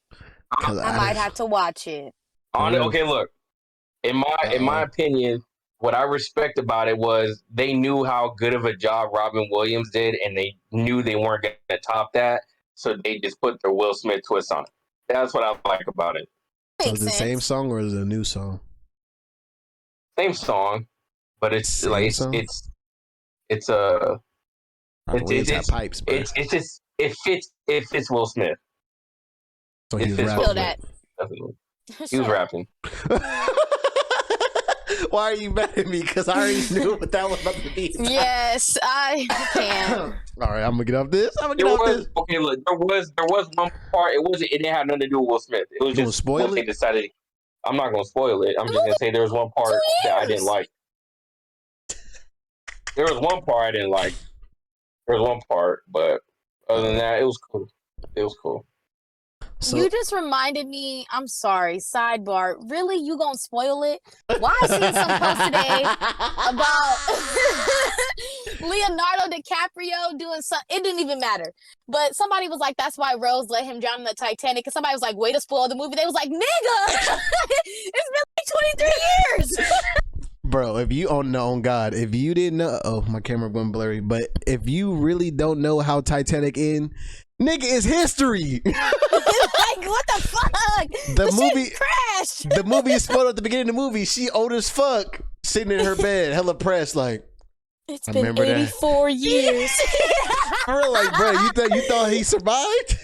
I might have to watch it. Okay, look. In my opinion, what I respect about it was they knew how good of a job Robin Williams did, and they knew they weren't going to top that, so they just put their Will Smith twist on it. That's what I like about it. So is it the same song or is it a new song? Same song, but it's Same like song? it's Robin Williams had pipes, bro. it fits Will Smith. So he was fits rapping. Feel that. Definitely. He was rapping. Why are you mad at me? Because I already knew what that was about to be. Yes, I can. All right, I'm gonna get off this. Okay, look, there was one part. It didn't have nothing to do with Will Smith. It was You gonna just spoil they it? decided. I'm not gonna spoil it. I'm just gonna say there was one part that I didn't like. There was one part I didn't like. There was one part, but other than that, it was cool. It was cool. So, You just reminded me. I'm sorry. Sidebar. Really, you gonna spoil it? Why I seen some post today about Leonardo DiCaprio doing something. It didn't even matter. But somebody was like, "That's why Rose let him drown in the Titanic." And somebody was like, "Way to spoil the movie." They was like, "Nigga, it's been like 23 years." bro, if you on God, if you didn't know, oh, my camera went blurry. But if you really don't know how Titanic end, nigga, it's history. Like, what the fuck? The movie shit crashed. The movie is spoiled at the beginning of the movie. She old as fuck, sitting in her bed, hella pressed, like. It's I been remember that. 84 years. For real, like, bro, you thought he survived?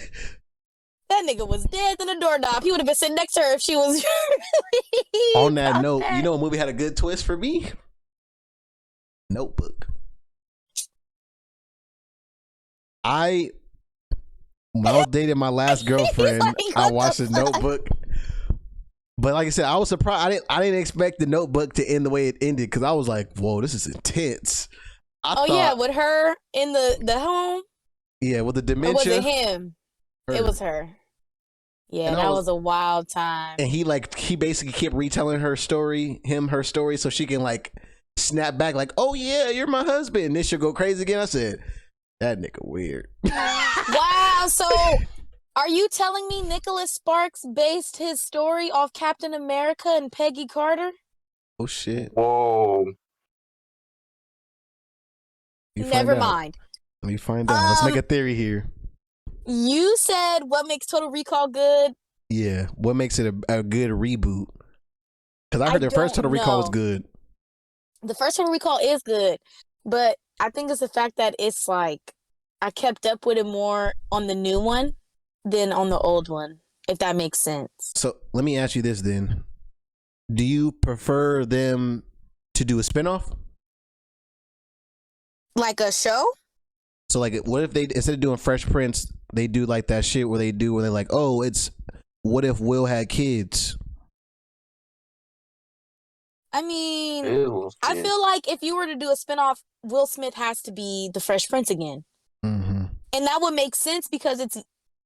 That nigga was dead than a doorknob. He would have been sitting next to her if she was. On that note, you know a movie had a good twist for me? Notebook. When I was dating my last girlfriend, like, I what watched the The fuck? Notebook. But like I said, I was surprised. I didn't expect The Notebook to end the way it ended because I was like, "Whoa, this is intense." Yeah, with her in the home. Yeah, with the Or dementia. was it him? Her. It was her. Yeah, And that was a wild time. And he basically kept retelling her story, so she can like snap back, like, "Oh yeah, you're my husband." And then she'll go crazy again. I said, "That nigga weird." Wow. So, are you telling me Nicholas Sparks based his story off Captain America and Peggy Carter? Oh shit. Whoa. Never mind. Let me find out. Let's make a theory here. You said what makes Total Recall good? Yeah. What makes it a good reboot? Because I heard the first don't Total Recall was know. good. The first Total Recall is good. But I think it's the fact that it's like I kept up with it more on the new one than on the old one, if that makes sense. So let me ask you this then. Do you prefer them to do a spinoff? Like a show? So like, what if they, instead of doing Fresh Prince, they do like that shit where they're like, oh, it's what if Will had kids? I mean, Ew, I shit. feel like if you were to do a spinoff, Will Smith has to be the Fresh Prince again. Mm-hmm. And that would make sense because it's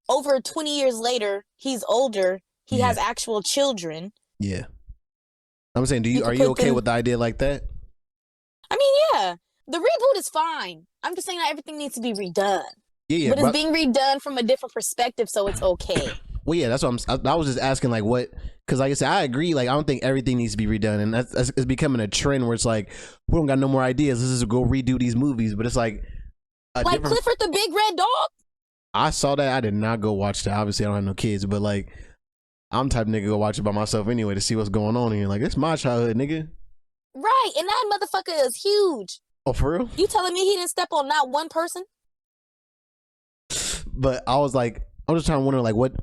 over 20 years later. He's older. He has actual children. Yeah. I'm saying, are you put okay them- with the idea like that? I mean, yeah. The reboot is fine. I'm just saying that everything needs to be redone. Yeah. But it's being redone from a different perspective, so it's okay. Well, yeah, that's what I was just asking, like, what, because like I said, I agree, like, I don't think everything needs to be redone, and that's it's becoming a trend where it's like, we don't got no more ideas, let's just go redo these movies, but it's like like Clifford the Big Red Dog? I saw that, I did not go watch that, obviously I don't have no kids, but like, I'm the type of nigga to go watch it by myself anyway to see what's going on here, like, it's my childhood, nigga. Right, and that motherfucker is huge. Oh, for real? You telling me he didn't step on not one person? But I was like, I'm just trying to wonder, like, what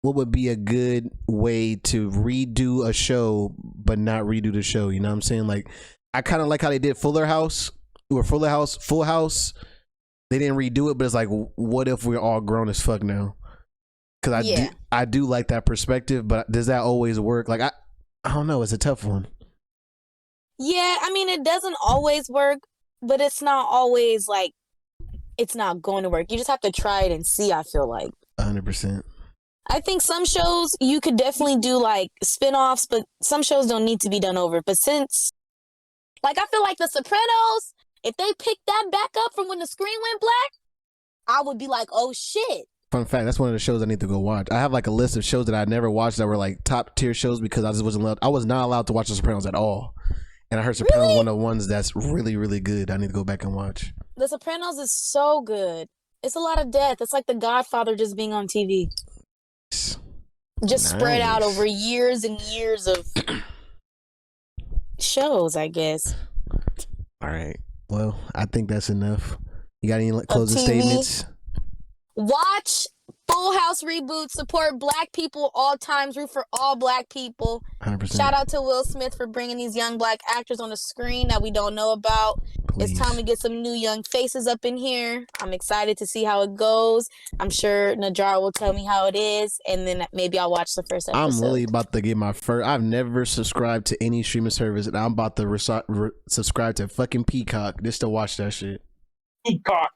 would be a good way to redo a show but not redo the show, you know what I'm saying? Like, I kind of like how they did Full House. They didn't redo it, but it's like, what if we're all grown as fuck now? Because I do like that perspective, but does that always work? Like, I don't know, it's a tough one. Yeah, I mean, it doesn't always work, but it's not always like it's not going to work. You just have to try it and see, I feel like. 100%. I think some shows you could definitely do like spin-offs, but some shows don't need to be done over. But since, like, I feel like The Sopranos, if they picked that back up from when the screen went black, I would be like, oh shit. Fun fact, that's one of the shows I need to go watch. I have like a list of shows that I never watched that were like top tier shows because I just wasn't allowed. I was not allowed to watch The Sopranos at all. And I heard Sopranos is one of the ones that's really, really good. I need to go back and watch. The Sopranos is so good. It's a lot of death. It's like The Godfather just being on TV. Just spread out over years and years of shows, I guess. All right. Well, I think that's enough. You got any closing statements? Watch Full House reboot. Support Black people all times. Root for all Black people. 100%. Shout out to Will Smith for bringing these young Black actors on the screen that we don't know about. Please. It's time to get some new young faces up in here. I'm excited to see how it goes. I'm sure Najar will tell me how it is, and then maybe I'll watch the first episode. I'm really about to get my first. I've never subscribed to any streaming service, and I'm about to subscribe to fucking Peacock just to watch that shit. Peacock.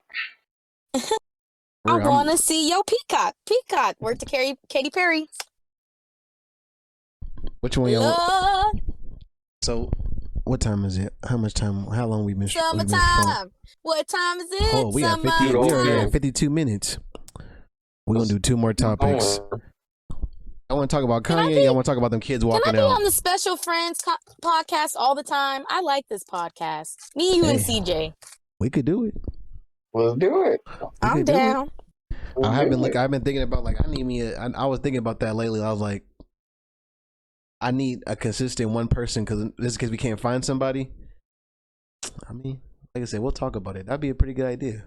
I want to see your Peacock. Peacock. Work to carry Katy Perry. Which one y'all? So, what time is it? How much time? How long we been? Summertime. What time is it? Oh, we got 50. We already at 52 minutes. We're gonna do 2 more topics. I want to talk about Kanye. I want to talk about them kids walking out. Can I be on the Special Friends podcast all the time? I like this podcast. Me, you, and CJ. We could do it. Let's do it. I'm down. I've been thinking about like I was thinking about that lately. I was like, I need a consistent one person because we can't find somebody. I mean, like I said, we'll talk about it. That'd be a pretty good idea.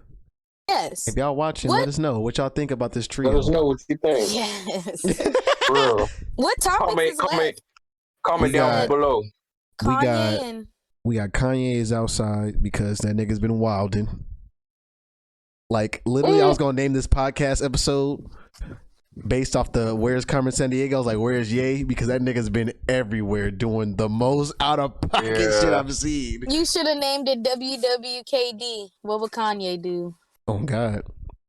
Yes. If y'all watching, let us know what y'all think about this trio. Let us know what you think. Yes. For real. What topics is left? Comment down below. We got Kanye's outside because that nigga's been wilding. Like, literally, I was going to name this podcast episode based off the Where's Carmen Sandiego. I was like, where's Ye? Because that nigga's been everywhere doing the most out of pocket shit I've seen. You should have named it WWKD. What would Kanye do? Oh, God.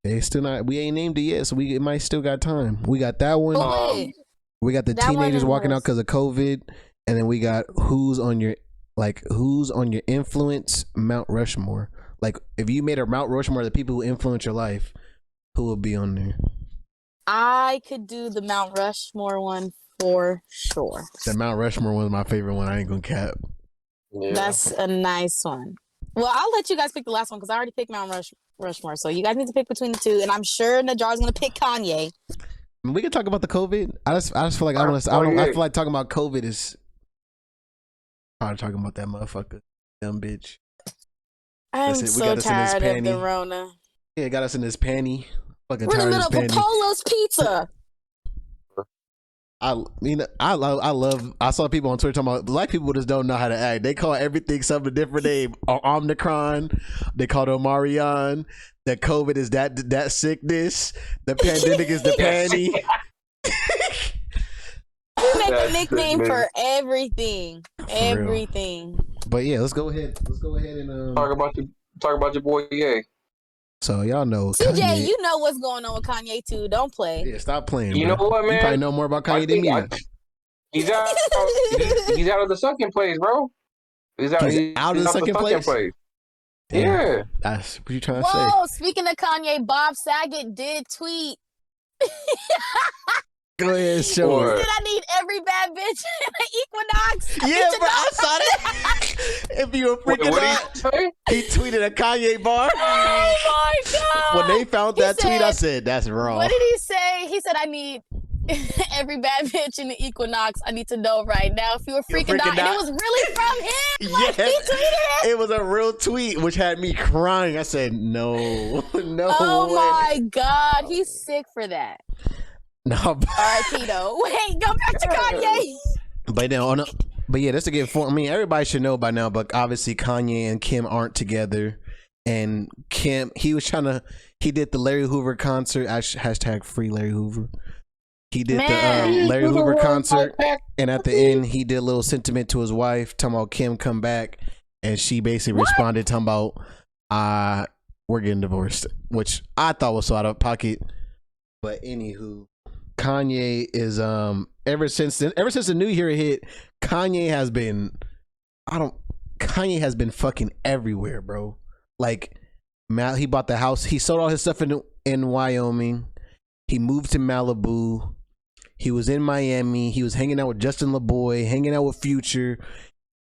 They still not, we ain't named it yet, so it might still got time. We got that one. We got the teenagers walking out because of COVID. And then we got who's on your influence Mount Rushmore. Like, if you made a Mount Rushmore of the people who influence your life, who would be on there? I could do the Mount Rushmore one for sure. The Mount Rushmore one is my favorite one. I ain't gonna cap. Yeah. That's a nice one. Well, I'll let you guys pick the last one because I already picked Mount Rushmore. So you guys need to pick between the two, and I'm sure Najar's gonna pick Kanye. We can talk about the COVID. I just feel like I feel like talking about COVID is probably talking about that motherfucker, dumb bitch. I'm Listen, we so got us in this tired of the panty. Rona. Yeah, got us in this panty. Fucking We're in the tired of middle this of a panty. Polo's Pizza. I saw people on Twitter talking about black people just don't know how to act. They call everything something different name. Omicron, they call it Omarion. The COVID is that sickness. The pandemic is the panty. We make a nickname for everything. Everything. But yeah, let's go ahead and talk about your boy. Yeah. So y'all know CJ, Kanye. you know what's going on with Kanye too. Don't play. Yeah, stop playing. You bro. know what, man? You probably know more about Kanye than me. He's out. He's out of the second place, bro. He's out of the second place. Yeah. That's what you trying to say. Whoa, speaking of Kanye, Bob Saget did tweet. Go ahead, show He it. said, I need every bad bitch in the Equinox. Yeah, bro, I saw that. If you were freaking out, he tweeted a Kanye bar. Oh my God. When they found that tweet, I said, that's wrong. What did he say? He said, I need every bad bitch in the Equinox. I need to know right now if you were freaking out. And it was really from him. Like, Yes. he tweeted it. It was a real tweet, which had me crying. I said, no way. Oh my God. He's sick for that. No, R.I.P. though. Wait, go back to Kanye. but yeah, that's to get for. I mean, everybody should know by now. But obviously, Kanye and Kim aren't together. And Kim, he did the Larry Hoover concert. Hashtag free Larry Hoover. He did the Larry Hoover concert, and at the end, he did a little sentiment to his wife, talking about Kim come back, and she basically responded, talking about, we're getting divorced, which I thought was so out of pocket. But anywho. Kanye is ever since the new year hit, Kanye has been fucking everywhere, bro. Like he bought the house, he sold all his stuff in Wyoming, he moved to Malibu, he was in Miami, he was hanging out with Justin LaBoy, hanging out with Future,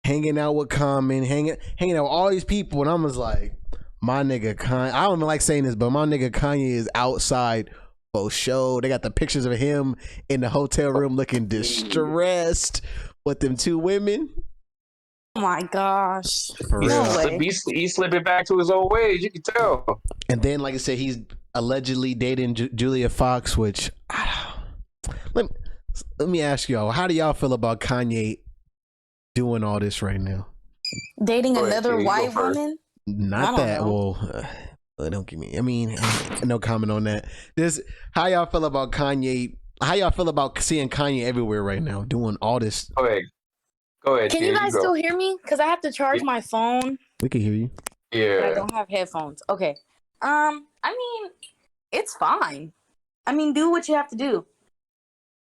hanging out with Common, hanging out with all these people, and I was like, my nigga Kanye, I don't even like saying this, but my nigga Kanye is outside. Show. They got the pictures of him in the hotel room looking distressed with them two women. Oh my gosh. For real. No way. He's slipping back to his old ways. You can tell. And then, like I said, he's allegedly dating Julia Fox, which let me ask y'all, how do y'all feel about Kanye doing all this right now? Dating another white woman? Not that. Well, don't give me. I mean, no comment on that. How y'all feel about Kanye? How y'all feel about seeing Kanye everywhere right now, doing all this? Go ahead. Can you guys still hear me? Because I have to charge my phone. We can hear you. Yeah. But I don't have headphones. Okay. I mean, it's fine. I mean, do what you have to do.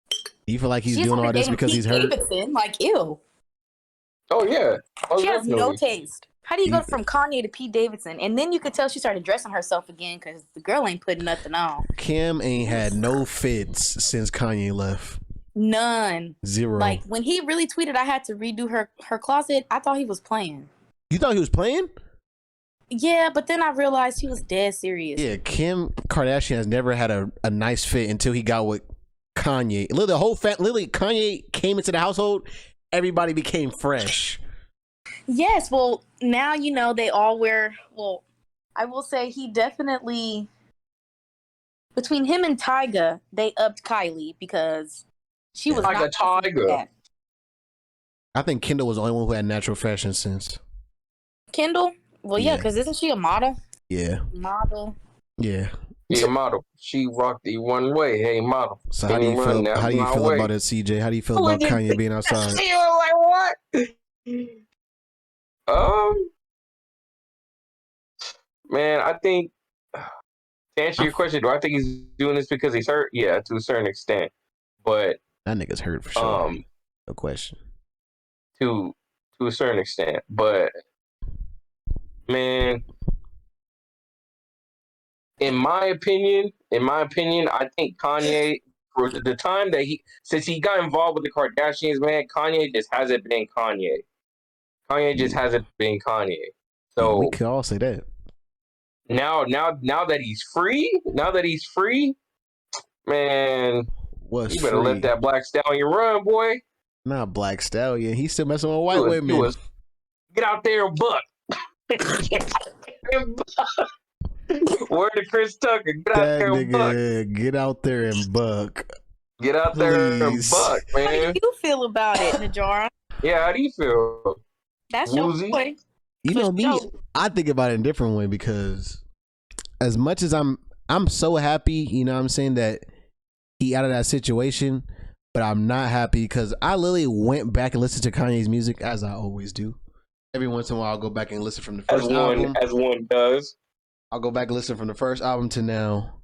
Do you feel like he's doing all this because he's hurt? Davidson, like, ew. Oh yeah. She has no taste. How do you go from Kanye to Pete Davidson? And then you could tell she started dressing herself again because the girl ain't putting nothing on. Kim ain't had no fits since Kanye left. None. Zero. Like, when he really tweeted I had to redo her closet, I thought he was playing. You thought he was playing? Yeah, but then I realized he was dead serious. Yeah, Kim Kardashian has never had a nice fit until he got with Kanye. Literally, Kanye came into the household, everybody became fresh. Yes, well, now you know they all wear. Well, I will say he definitely, between him and Tyga, they upped Kylie because she was like not a Tyga. I think Kendall was the only one who had natural fashion sense. Kendall? Well, yeah, because isn't she a model? Yeah. Model. Yeah. Yeah, model. She rocked the one way. Hey, model. So how do you feel? How do you feel about it, CJ? How do you feel about Kanye being outside? You like what? Man, I think to answer your question, do I think he's doing this because he's hurt? Yeah, to a certain extent, but that nigga's hurt for sure. No question. To a certain extent, but man, in my opinion, I think Kanye, for the time that since he got involved with the Kardashians, man, Kanye just hasn't been Kanye. Kanye just hasn't been Kanye. So we could all say that. Now that he's free, man, you better let that Black Stallion run, boy. Not Black Stallion. He's still messing with white women. Get out there and buck. Word to Chris Tucker. Get out That there and buck. nigga, get out there and buck. Get out there and Please. buck, How do man. you feel about it, Najara? Yeah, how do you feel? That's Wuzi? your boy. You For know me, sure. I think about it in a different way because as much as I'm so happy, you know what I'm saying, that he out of that situation, but I'm not happy because I literally went back and listened to Kanye's music as I always do. Every once in a while I'll go back and listen from the first album. As one does. I'll go back and listen from the first album to now.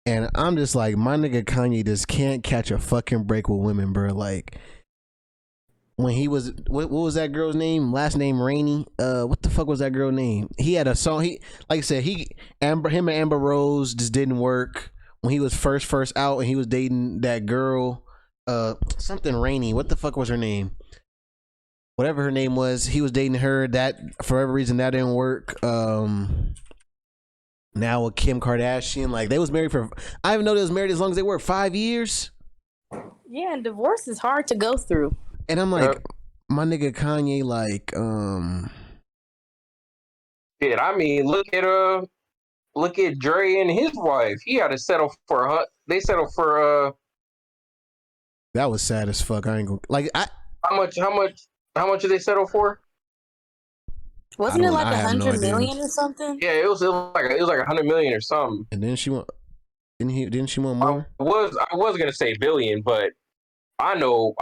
And I'm just like, my nigga Kanye just can't catch a fucking break with women, bro. Like, when he was, what was that girl's name? Last name Rainey. What the fuck was that girl name? He had a song. He, like I said, him and Amber Rose just didn't work when he was first out, and he was dating that girl, something Rainey. What the fuck was her name? Whatever her name was, he was dating her. That for whatever reason that didn't work. Now with Kim Kardashian, like they was married for, I didn't know they was married as long as they were, 5 years. Yeah, and divorce is hard to go through. And I'm like, my nigga Kanye, like, Shit, I mean, look at Dre and his wife. He had to settle for they settled for that was sad as fuck. I ain't gonna like. how much did they settle for? Wasn't it like I have no 100 idea. million or something? Yeah, it was like 100 million or something. And then she want, didn't she want more? I was gonna say billion, but I know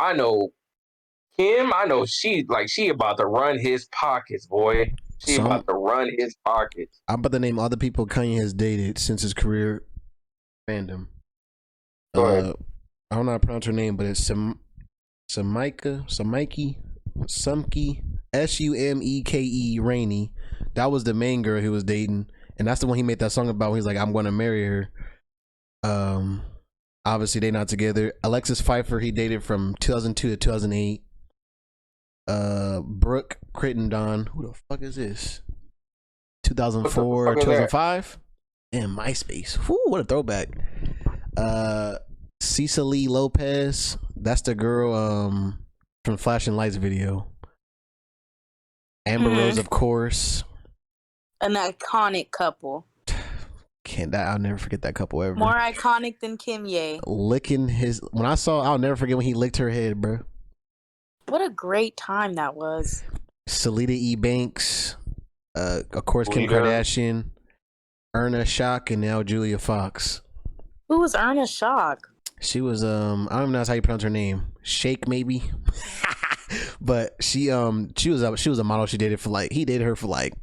Kim. I know she about to run his pockets, boy. She about to run his pockets. I'm about to name all the people Kanye has dated since his career fandom. Go ahead. I don't know how to pronounce her name, but it's Sumeke, Sumeke, Rainey. That was the main girl he was dating, and that's the one he made that song about. He's like, I'm gonna marry her. Obviously they not together. Alexis Pfeiffer, he dated from 2002 to 2008. Brooke Crittenden, who the fuck is this? 2004, 2005, and MySpace. Whew, what a throwback. Cecily Lopez, that's the girl from Flashing Lights video. Amber Rose, of course. An iconic couple. I'll never forget that couple ever. More iconic than Kim Ye. Licking his, I'll never forget when he licked her head, bro. What a great time that was. Selena E. Banks, of course, Kim Kardashian, Erna Shock, and now Julia Fox. Who was Erna Shock? She was I don't even know how you pronounce her name. Shake maybe. But she was a model. He dated her for like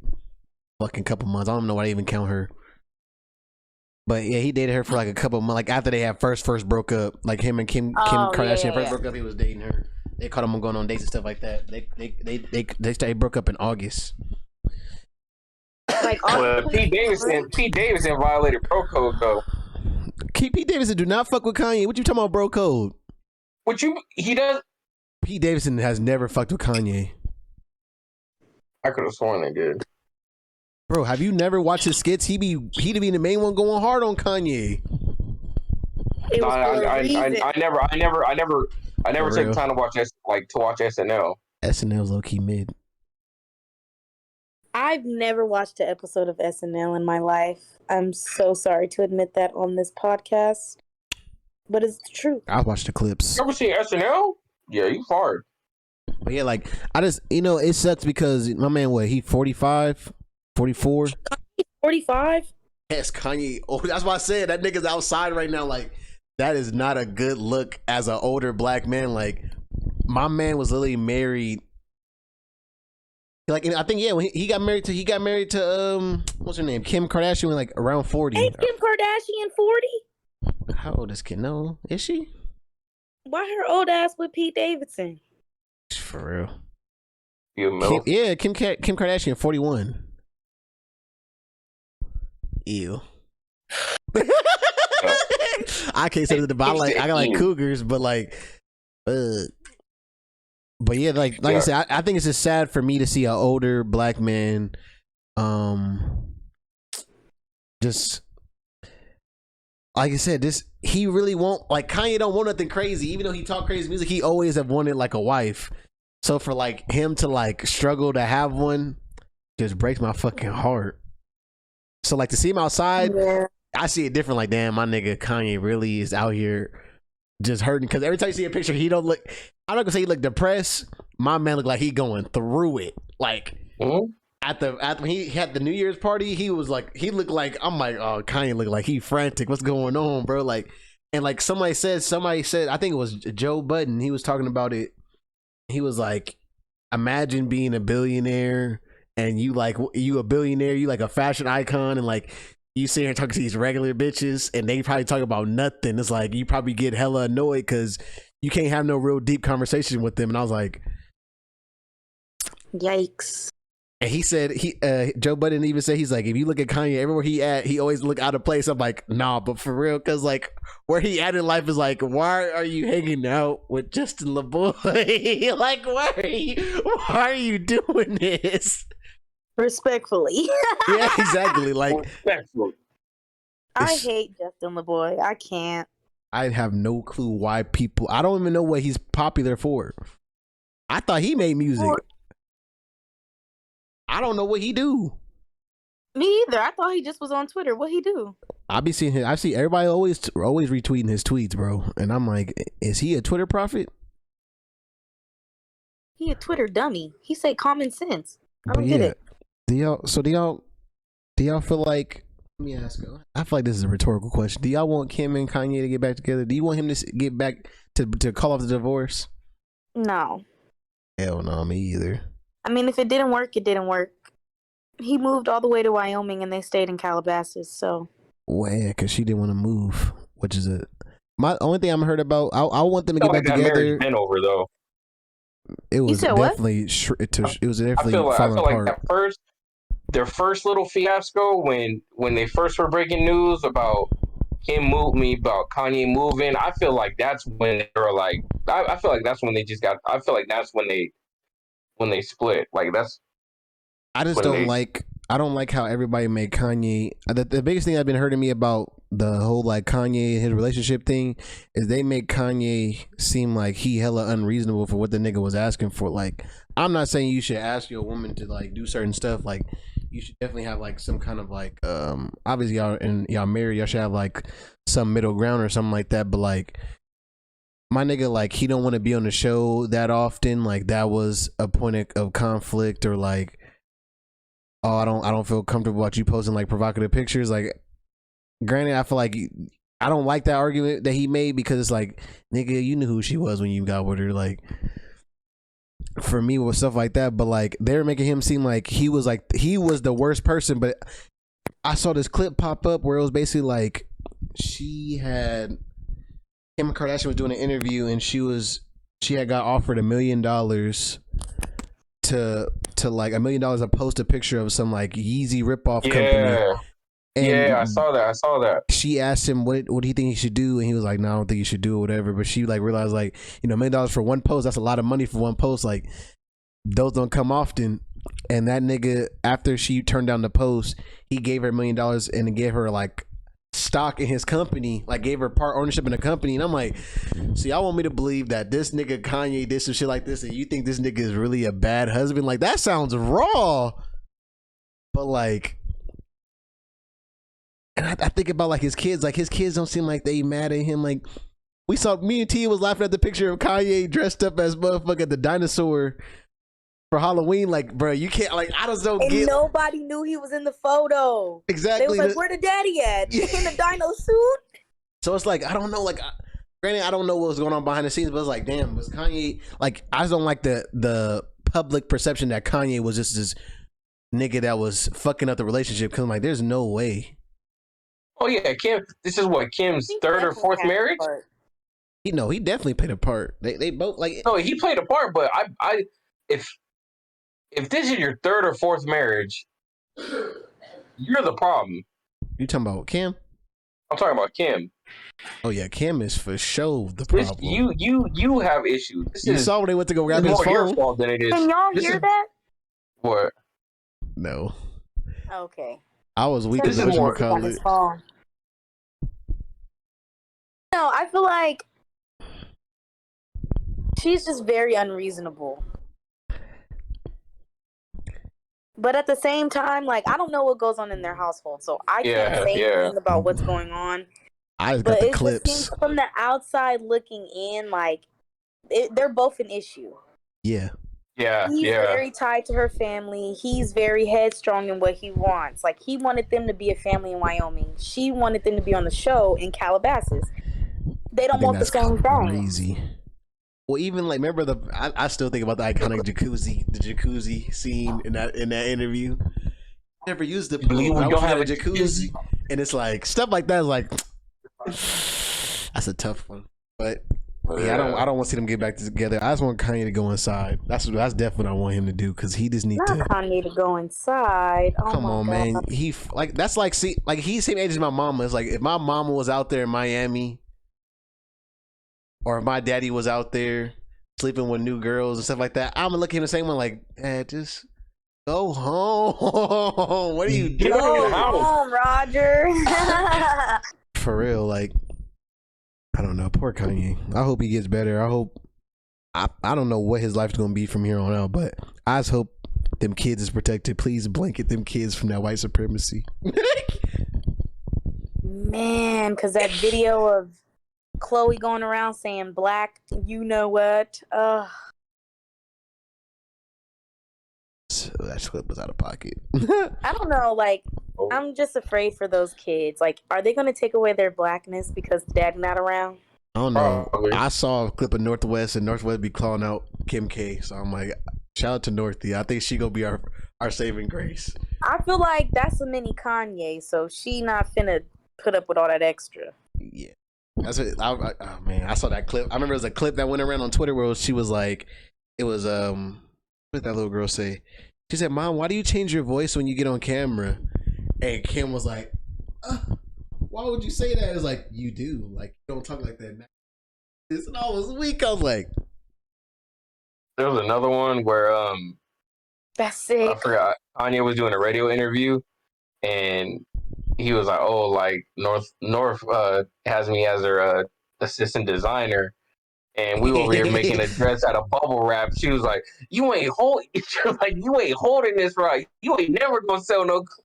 fucking couple months. I don't know why I even count her. But yeah, he dated her for like a couple months. Like after they had first broke up, like him and Kim Kardashian first broke up, he was dating her. They caught him going on dates and stuff like that. They broke up in August. Like Pete Davidson violated bro code though. Pete Davidson do not fuck with Kanye. What you talking about, bro code? He does. Pete Davidson has never fucked with Kanye. I could have sworn they did. Bro, have you never watched his skits? He'd be the main one going hard on Kanye. I never took the time to watch SNL. SNL's low key mid. I've never watched an episode of SNL in my life. I'm so sorry to admit that on this podcast, but it's the truth. I watched the clips. You ever seen SNL? Yeah, you hard. But yeah, like I just, it sucks because my man, he 45, 44? 45? Yes, Kanye. Oh, that's why I said that nigga's outside right now. Like, that is not a good look as an older black man. Like, my man was literally married. Like, I think when he got married to what's her name, Kim Kardashian, when like around 40. Ain't Kim Kardashian 40? How old is Kim? No, is she? Why her old ass with Pete Davidson? For real. Kim Kardashian 41. Ew. I can't say that, but I got like cougars, but like, but yeah, like I said, I think it's just sad for me to see an older black man, just like I said, he really won't, like Kanye don't want nothing crazy, even though he talk crazy music, he always have wanted like a wife. So for like him to like struggle to have one, just breaks my fucking heart. So like to see him outside, Yeah. I see it different. Like, damn, my nigga Kanye really is out here just hurting. Because every time you see a picture, he don't look. I'm not gonna say he look depressed. My man look like he going through it. Like after when he had the New Year's party, he was like, he looked like, I'm like, oh, Kanye look like he frantic. What's going on, bro? Like, and like somebody said, I think it was Joe Budden. He was talking about it. He was like, imagine being a billionaire and you a billionaire, you like a fashion icon, and like you sit here and talk to these regular bitches and they probably talk about nothing. It's like you probably get hella annoyed because you can't have no real deep conversation with them. And I was like, yikes. and he said Joe Budden even said, he's like, if you look at Kanye everywhere he at, he always look out of place. I'm like, nah, but for real, because like where he at in life is like, why are you hanging out with Justin LeBoy? Like, why are you doing this? Respectfully. Yeah, exactly. Like, Respectfully. I hate Justin LeBoy. I can't. I have no clue why people. I don't even know what he's popular for. I thought he made music. I don't know what he do. Me either. I thought he just was on Twitter. What he do? I see everybody always retweeting his tweets, bro. And I'm like, is he a Twitter prophet? He a Twitter dummy. He say common sense. I don't get it. Do y'all feel like? Let me ask you. I feel like this is a rhetorical question. Do y'all want Kim and Kanye to get back together? Do you want him to get back to call off the divorce? No. Hell no, me either. I mean, if it didn't work, it didn't work. He moved all the way to Wyoming and they stayed in Calabasas, so. Well, yeah, because she didn't want to move, which is my only thing I'm heard about. I want them to get back that together. marriage been over though. It was definitely it was definitely falling apart. Like their first little fiasco when they first were breaking news about about Kanye moving. I feel like that's when they were like. I feel like that's when they just got. I feel like that's when they split. Like that's. I just don't like. I don't like how everybody made Kanye. The biggest thing that's been hurting me about the whole like Kanye and his relationship thing is they make Kanye seem like he hella unreasonable for what the nigga was asking for. Like, I'm not saying you should ask your woman to like do certain stuff. Like, you should definitely have like some kind of like obviously y'all married, y'all should have like some middle ground or something like that. But like, my nigga, like, he don't want to be on the show that often. Like, that was a point of conflict, or like, oh, I don't feel comfortable about you posting like provocative pictures. Like, granted, I feel like I don't like that argument that he made, because it's like, nigga, you knew who she was when you got with her. Like, for me, with stuff like that. But like, they're making him seem like he was the worst person. But I saw this clip pop up where it was basically like Kim Kardashian was doing an interview, and she had got offered $1 million to like $1 million to post a picture of some like Yeezy ripoff company. And yeah, I saw that. She asked him what do you think he should do, and he was like, no, I don't think you should do it, whatever. But she like realized, like, you know, $1 million for one post, that's a lot of money for one post. Like, those don't come often. And that nigga, after she turned down the post, he gave her $1 million and gave her like stock in his company, like gave her part ownership in the company. And I'm like, so y'all want me to believe that this nigga Kanye did some shit like this, and you think this nigga is really a bad husband? Like, that sounds raw. But like, and I think about like his kids don't seem like they mad at him. Like, me and Tia was laughing at the picture of Kanye dressed up as motherfucker the dinosaur for Halloween. Like, bro, you can't, like, I just don't get. And nobody knew he was in the photo. Exactly. They was like, where the daddy at? In the dino suit? So it's like, I don't know, like, granted, I don't know what was going on behind the scenes, but it's like, damn, was Kanye, like, I just don't like the public perception that Kanye was just this nigga that was fucking up the relationship, because I'm like, there's no way. Oh yeah, Kim. This is what, Kim's third or fourth marriage. He definitely played a part. They both, like. No, he played a part, but if this is your third or fourth marriage, you're the problem. You talking about Kim? I'm talking about Kim. Oh yeah, Kim is for sure the problem. You have issues. You saw when they went to go grab his phone. More your fault than it is. Can y'all hear that? What? No. Okay. I was weak as a college. No, I feel like she's just very unreasonable. But at the same time, like, I don't know what goes on in their household, so I can't say anything about what's going on. I just got the clips. Just seems from the outside looking in, like, they're both an issue. Yeah. He's very tied to her family. He's very headstrong in what he wants. Like, he wanted them to be a family in Wyoming. She wanted them to be on the show in Calabasas. They don't want the same thing. Crazy. Well, even like, remember I still think about the iconic jacuzzi scene in that interview. Never used the pool. I don't have a jacuzzi, and it's like stuff like that is like that's a tough one. But yeah, I don't want to see them get back together. I just want Kanye to go inside. That's definitely what I want him to do, because he just needs to. Kanye to go inside. Oh, come on, God. man. He like that's like he's same age as my mama. It's like if my mama was out there in Miami, or if my daddy was out there sleeping with new girls and stuff like that, I'm gonna look at him the same one like, just go home. What are you doing? Go home, Roger. For real, like, I don't know. Poor Kanye. I hope he gets better. I don't know what his life's gonna be from here on out, but I just hope them kids is protected. Please blanket them kids from that white supremacy. Man, because that video of Chloe going around saying black, you know what? So that clip was out of pocket. I don't know, like, I'm just afraid for those kids. Like, are they going to take away their blackness because dad's not around? I don't know. I saw a clip of Northwest, and Northwest be calling out Kim K. So I'm like, shout out to Northie. I think she gonna be our saving grace. I feel like that's a mini Kanye, so she not finna put up with all that extra. Yeah. That's what, oh man, I saw that clip. I remember it was a clip that went around on Twitter where she was like, it was what did that little girl say? She said, "Mom, why do you change your voice when you get on camera?" And Kim was like, "Why would you say that?" It was like, "You do, like, you don't talk like that now." This and all was weak. I was like, there was another one where that's sick. I forgot. Kanye was doing a radio interview, and he was like, "Oh, like North has me as her assistant designer, and we over here making a dress out of bubble wrap." She was like, "You ain't holding this right. You ain't never gonna sell no clothes."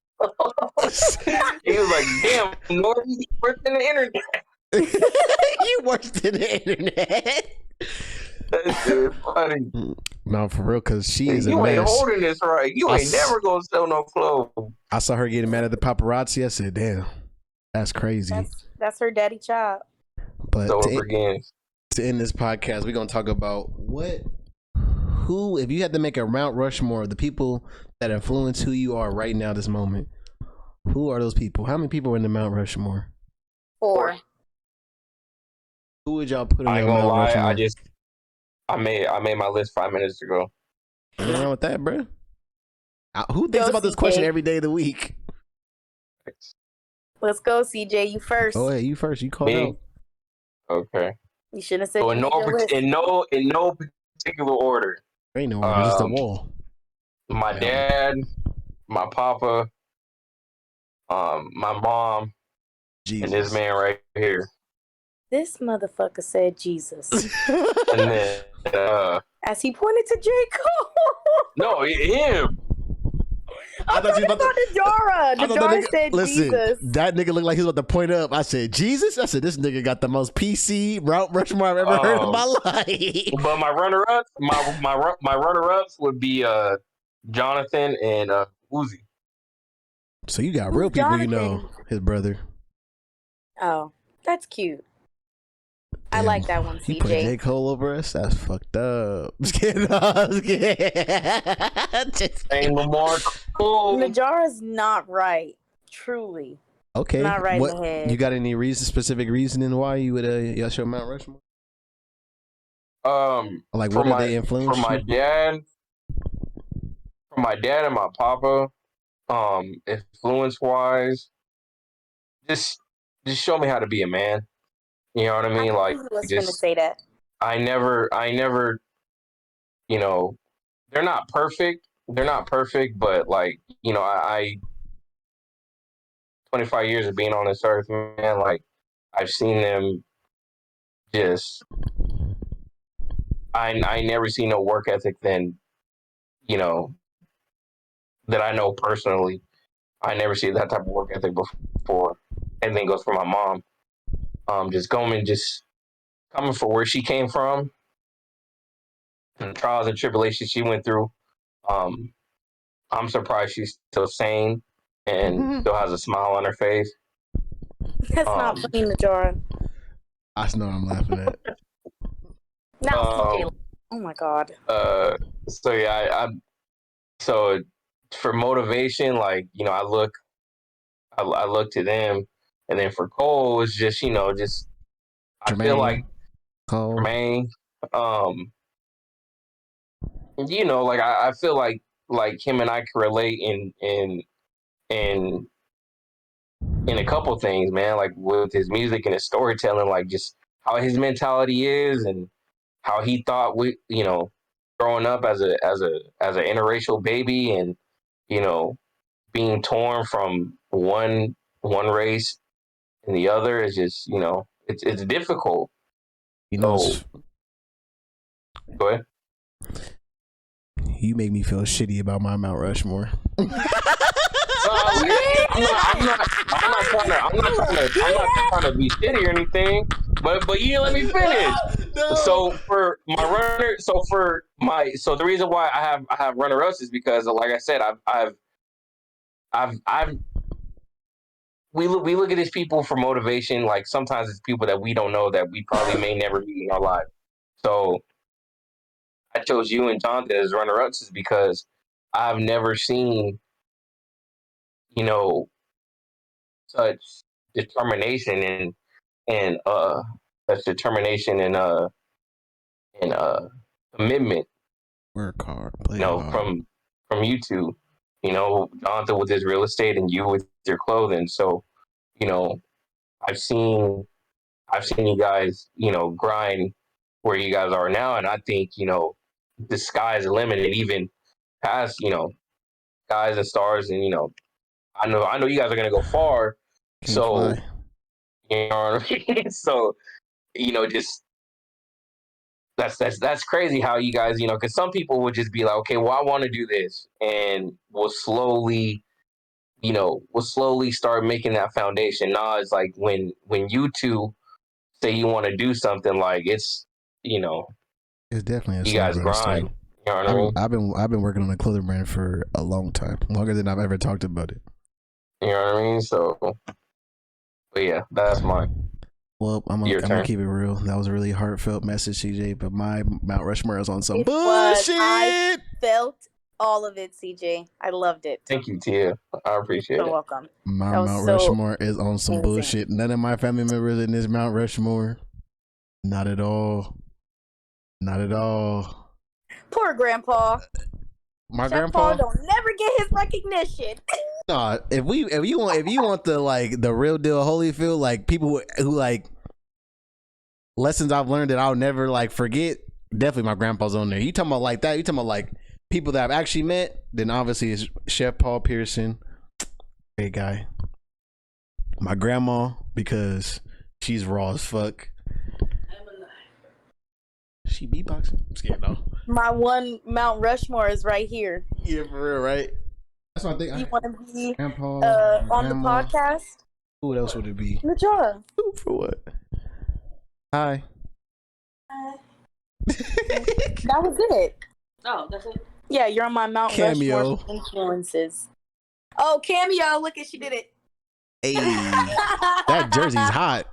He was like, "Damn, North, you worse than the internet." You worse than the internet. That's funny. No, for real, because she is a You mess. ain't holding this right. You ain't never gonna sell no clothes. I saw her getting mad at the paparazzi. I said, "Damn, that's crazy." That's her daddy child. But So to end this podcast, we're gonna talk about who, if you had to make a Mount Rushmore of the people that influence who you are right now, this moment, who are those people? How many people are in the Mount Rushmore? 4. Who would y'all put in I the ain't gonna Mount lie. Rushmore? I made my list 5 minutes ago. What's wrong with that, bro? Who thinks about this question every day of the week? Let's go, CJ. You first. Oh, yeah, you first. You called out. Okay. You shouldn't have said So in no particular order. There ain't no order, just a wall. My dad, my papa, my mom, and this man right here. This motherfucker said Jesus. And then as he pointed to J. Cole. No, him. I thought you were about Najara said listen, Jesus. That nigga looked like he was about to point up. I said, Jesus? I said, this nigga got the most PC Mount Rushmore I've ever heard in my life. But my runner-ups, my runner-ups would be Jonathan and Wuzi. So you got real people, you know, his brother. Oh, that's cute. Damn, I like that one, CJ. You put J. Cole over us? That's fucked up. Just kidding. Ain't Lamar Cole. Najara's not right. Truly. Okay. Not right in the head. You got any specific reasoning why you would y'all show Mount Rushmore? Like what did they influence? For my dad and my papa, influence wise, just show me how to be a man. You know what I mean? I was gonna say that. I never, you know, they're not perfect. They're not perfect, but like, you know, I 25 years of being on this earth, man, like I've seen them just I never see no work ethic than, you know, that I know personally, I never see that type of work ethic before. And then goes for my mom. Just coming for where she came from, and the trials and tribulations she went through. Um, I'm surprised she's still sane and still has a smile on her face. That's not funny, Najara. I know I'm laughing at. Okay. Oh my god. So yeah, so for motivation, like, you know, I look to them, and then for Cole, it's just, you know, just I feel like Cole. Jermaine, you know, like I feel like him and I can relate in a couple things, man. Like with his music and his storytelling, like just how his mentality is and how he thought you know, growing up as an interracial baby, and you know, being torn from one race and the other is just, you know, it's difficult. You know, So, go ahead. You make me feel shitty about my Mount Rushmore. I'm not trying to be shitty or anything, but you didn't let me finish. No. So for my runner, so the reason why I have runner ups is because, like I said, we look at these people for motivation. Like sometimes it's people that we don't know, that we probably may never meet in our life. So I chose you and Jonathan as runner ups is because I've never seen, you know, such determination and such determination and commitment. Work hard, play you know, hard. from you two. You know, Jonathan with his real estate and you with your clothing. So, you know, I've seen you guys, you know, grind where you guys are now, and I think, you know, the sky is the limit, and even past, you know, skies and stars, and you know, I know you guys are gonna go far. Can't So fly. you know what I mean? So, you know, just that's crazy how you guys, you know, because some people would just be like, okay, well, I want to do this, and we'll slowly, you know, start making that foundation. Now it's like when you two say you want to do something, like it's, you know, It's definitely a you slow guys burn grind. still. You know what I mean? I've been working on a clothing brand for a long time, longer than I've ever talked about it. You know what I mean? So, but yeah, that's mine. Well, I'm gonna keep it real. That was a really heartfelt message, CJ. But my Mount Rushmore is on some bullshit. I felt all of it, CJ. I loved it. Thank you, Tia. I appreciate it. You're welcome. My Mount Rushmore is on some bullshit. None of my family members in this Mount Rushmore. Not at all. Not at all. Poor Grandpa. My Chef grandpa Paul don't never get his recognition. Nah, if you want the like the real deal Holyfield, like people who like lessons I've learned that I'll never like forget, definitely my grandpa's on there. You talking about like that? You talking about like people that I've actually met? Then obviously it's Chef Paul Pearson, great guy. My grandma, because she's raw as fuck. She beatboxing? I'm scared though. My one Mount Rushmore is right here. Yeah, for real, right? That's what I think. You want to be Grandpa, on the podcast? Who else would it be? Najara. For what? Hi. That was it. Oh, that's it? Yeah, you're on my Mount Rushmore influences. Oh, Cameo. Look at, she did it. Hey, that jersey's hot.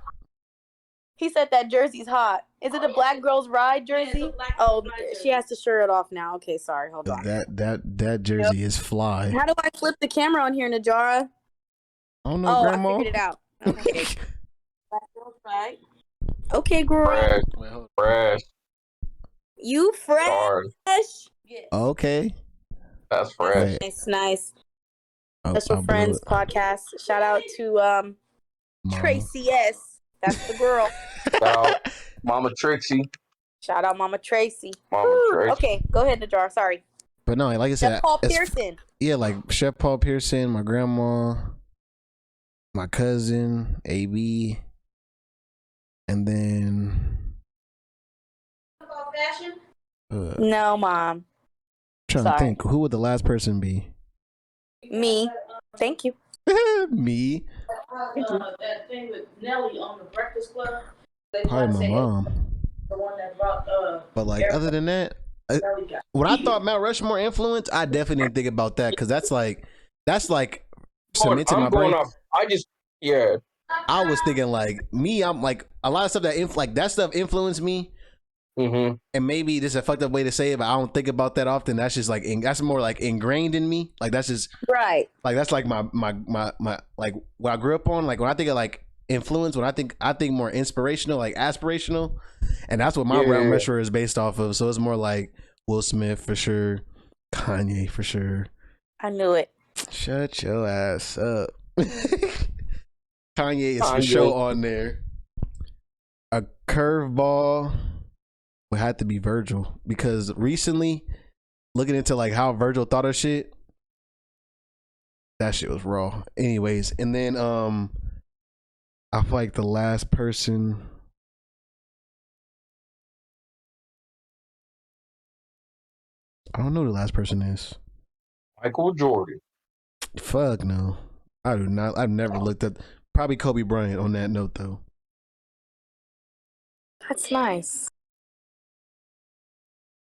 He said that jersey's hot. Is it a Black Girls Ride jersey? Oh, she has to shirt it off now. Okay, sorry. Hold on. That jersey is fly. How do I flip the camera on here, Najara? Oh no, Grandma. I figured it out. Okay. Black Girls Ride. Okay, girl. Fresh. You fresh? Yes. Okay. That's fresh. Nice. Special Friends podcast. Shout out to Tracy S. That's the girl. Shout out Mama Trixie. Shout out Mama Tracy. Tracy. Okay, go ahead, Najar. Sorry. But no, like I said, Chef Paul Pearson. Yeah, like Chef Paul Pearson, my grandma, my cousin, AB, and then. No, Mom. Trying to think, who would the last person be? Me. Thank you. Me. That thing with Nelly on the Breakfast Club. Probably my mom. The one that brought But like other than that, when I thought Mount Rushmore influence, I definitely didn't think about that because that's like cemented in my brain. I was thinking like me, I'm like a lot of stuff that like that stuff influenced me. And maybe this is a fucked up way to say it, but I don't think about that often. That's just like that's more like ingrained in me. Like that's just right. Like that's like my like what I grew up on. Like when I think of like influence, when I think more inspirational, like aspirational, and that's what my Mount Rushmore is based off of. So it's more like Will Smith for sure, Kanye for sure. I knew it. Shut your ass up. Kanye is for sure on there. A curveball would have to be Virgil because recently, looking into like how Virgil thought of shit, that shit was raw. Anyways, and then I feel like the last person. I don't know who the last person is. Michael Jordan. Fuck no. I do not. I've never looked at. Probably Kobe Bryant on that note though. That's nice.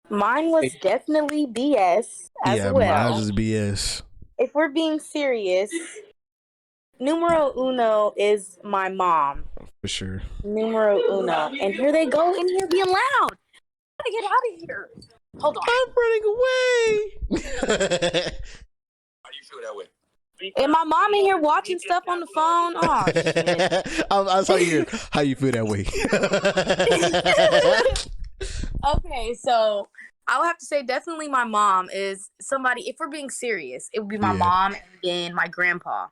Mine was definitely BS as well. Yeah, mine was BS. If we're being serious, numero uno is my mom. For sure. Numero uno. And here they go in here being loud. I gotta get out of here. Hold on. I'm running away. How do you feel that way? And my mom in here watching stuff on the phone. Oh, shit. I'll tell you how you feel that way. Okay, so I would have to say definitely my mom is somebody, if we're being serious, it would be my mom and then my grandpa.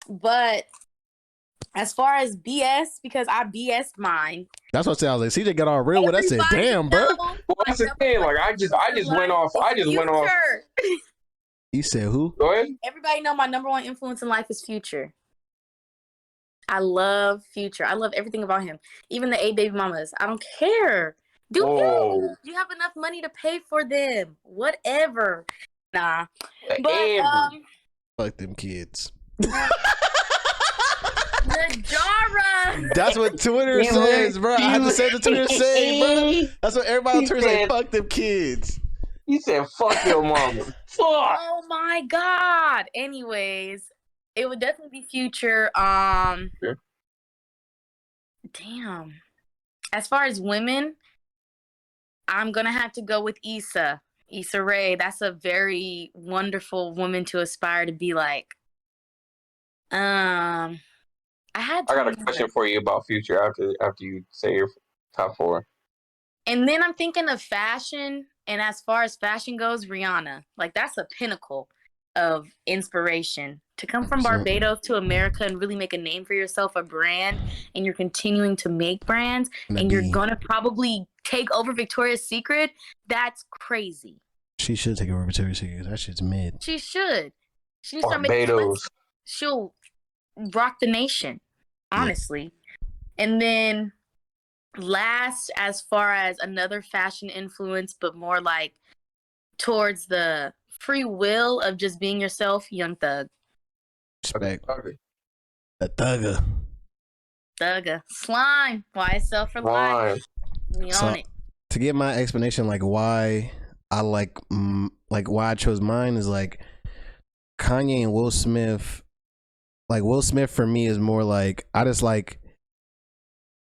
But as far as BS, because I BS'd mine. That's what I said. I was like, CJ got all real with. I said, damn, bro. Well, that's the thing. Like I just went off. You said who? Go ahead. Everybody know my number one influence in life is Future. I love Future. I love everything about him. Even the 8 baby mamas. I don't care. Do you? You have enough money to pay for them. Whatever. Nah. But fuck them kids. Najara. That's what Twitter says, bro. I have to say the Twitter say, bro. That's what everybody on Twitter say. Fuck them kids. He said, fuck your mama. Fuck. Oh my God. Anyways, it would definitely be Future. Sure. Damn. As far as women, I'm gonna have to go with Issa Rae. That's a very wonderful woman to aspire to be like. I got a question for you about Future after you say your top 4. And then I'm thinking of fashion, and as far as fashion goes, Rihanna. Like that's a pinnacle of inspiration. To come from Barbados to America and really make a name for yourself, a brand, and you're continuing to make brands, and you're gonna probably take over Victoria's Secret. That's crazy. She should take over Victoria's Secret. That shit's mid. She should. She needs to start making Barbados. She'll rock the nation, honestly. And then last, as far as another fashion influence, but more like towards the free will of just being yourself, Young Thug. Respect. The Thugger. Thugger. Slime. YSL for life. We own it. To get my explanation, like why I like why I chose mine is like Kanye and Will Smith. Like Will Smith for me is more like I just like.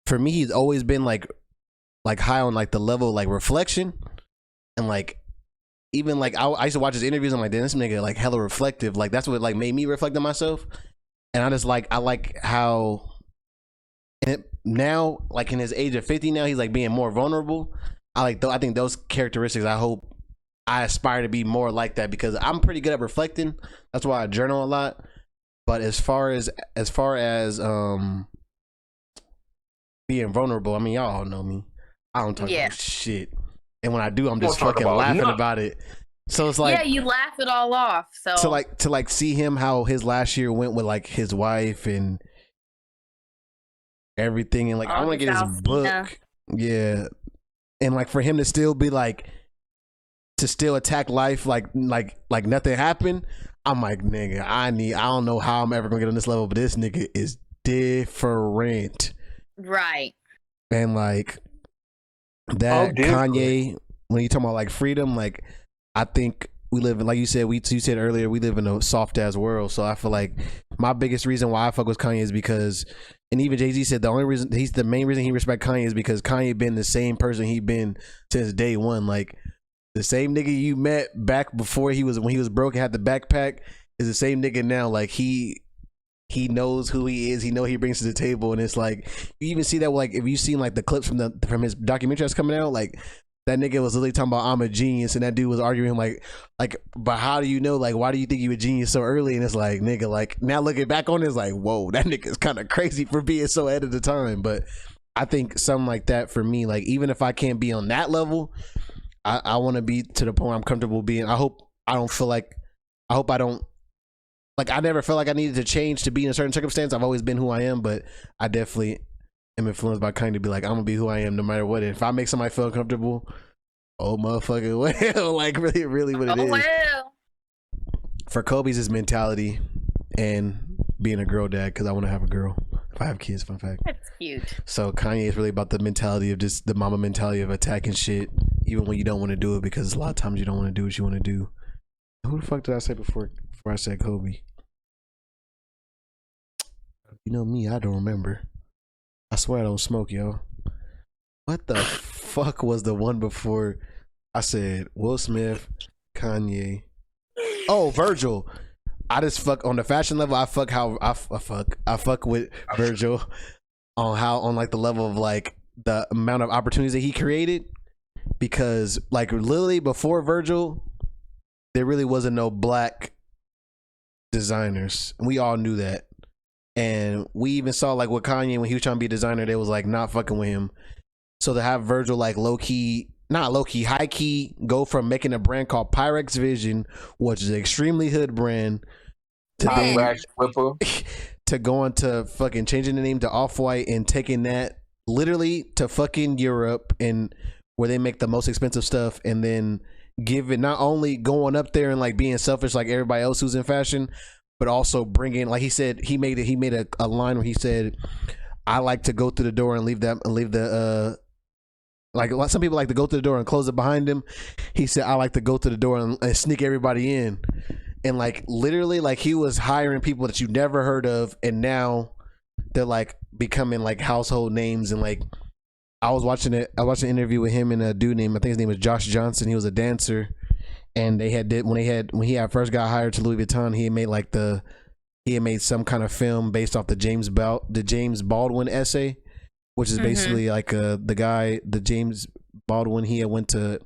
For me, he's always been like high on like the level of, like reflection, and like even like I used to watch his interviews. I'm like, damn, this nigga like hella reflective. Like that's what like made me reflect on myself, and I like how now like in his age of 50 now he's like being more vulnerable. I think those characteristics. I hope I aspire to be more like that because I'm pretty good at reflecting. That's why I journal a lot. But as far as being vulnerable, I mean, y'all all know me. I don't talk about shit, and when I do, I'm just fucking laughing about it. So it's like, you laugh it all off. So to see him how his last year went with like his wife and everything, and like I want to get his book, and like for him to still be like to still attack life like nothing happened. I'm like, nigga, I don't know how I'm ever gonna get on this level, but this nigga is different. Right. And like that Kanye, when you talk about like freedom, like I think we live in, like you said earlier, we live in a soft ass world. So I feel like my biggest reason why I fuck with Kanye is because, and even Jay-Z said the main reason he respect Kanye is because Kanye been the same person he been since day one. Like the same nigga you met back before when he was broke and had the backpack is the same nigga now. Like he knows who he is. He know he brings to the table, and it's like you even see that. Like if you seen like the clips from his documentary that's coming out, like that nigga was literally talking about I'm a genius, and that dude was arguing like, but how do you know? Like, why do you think you a genius so early? And it's like, nigga, like now looking back on it, it's like, whoa, that nigga's kind of crazy for being so ahead of the time. But I think something like that for me, like even if I can't be on that level, I want to be to the point I'm comfortable being. I hope I don't. Like I never felt like I needed to change to be in a certain circumstance. I've always been who I am, but I definitely am influenced by kind of be like, I'm gonna be who I am no matter what. And if I make somebody feel comfortable, oh motherfucking well, like really what it is. Well. For Kobe's his mentality and being a girl dad, because I want to have a girl if I have kids. Fun fact. That's cute. So Kanye is really about the mentality of just the mama mentality of attacking shit, even when you don't want to do it, because a lot of times you don't want to do what you want to do. Who the fuck did I say before I said Kobe? You know me, I don't remember. I swear I don't smoke, yo. What the fuck was the one before I said Will Smith, Kanye? Oh, Virgil. I just fuck on the fashion level. I fuck with Virgil on like the level of like the amount of opportunities that he created, because like literally before Virgil, there really wasn't no black designers. We all knew that. And we even saw like with Kanye when he was trying to be a designer, they was like not fucking with him. So to have Virgil like high key go from making a brand called Pyrex Vision, which is an extremely hood brand, to going to fucking changing the name to Off-White and taking that literally to fucking Europe, and where they make the most expensive stuff, and then give it, not only going up there and like being selfish like everybody else who's in fashion, but also bringing, like he said, he made a line where he said, I like to go through the door and leave the like some people like to go through the door and close it behind him. He said, I like to go through the door and sneak everybody in. And like literally, like he was hiring people that you never heard of, and now they're like becoming like household names. And like I watched an interview with him and a dude named, I think his name was Josh Johnson. He was a dancer, and when he had first got hired to Louis Vuitton, he had made some kind of film based off the James Baldwin essay, which is basically like the James Baldwin. He had went to,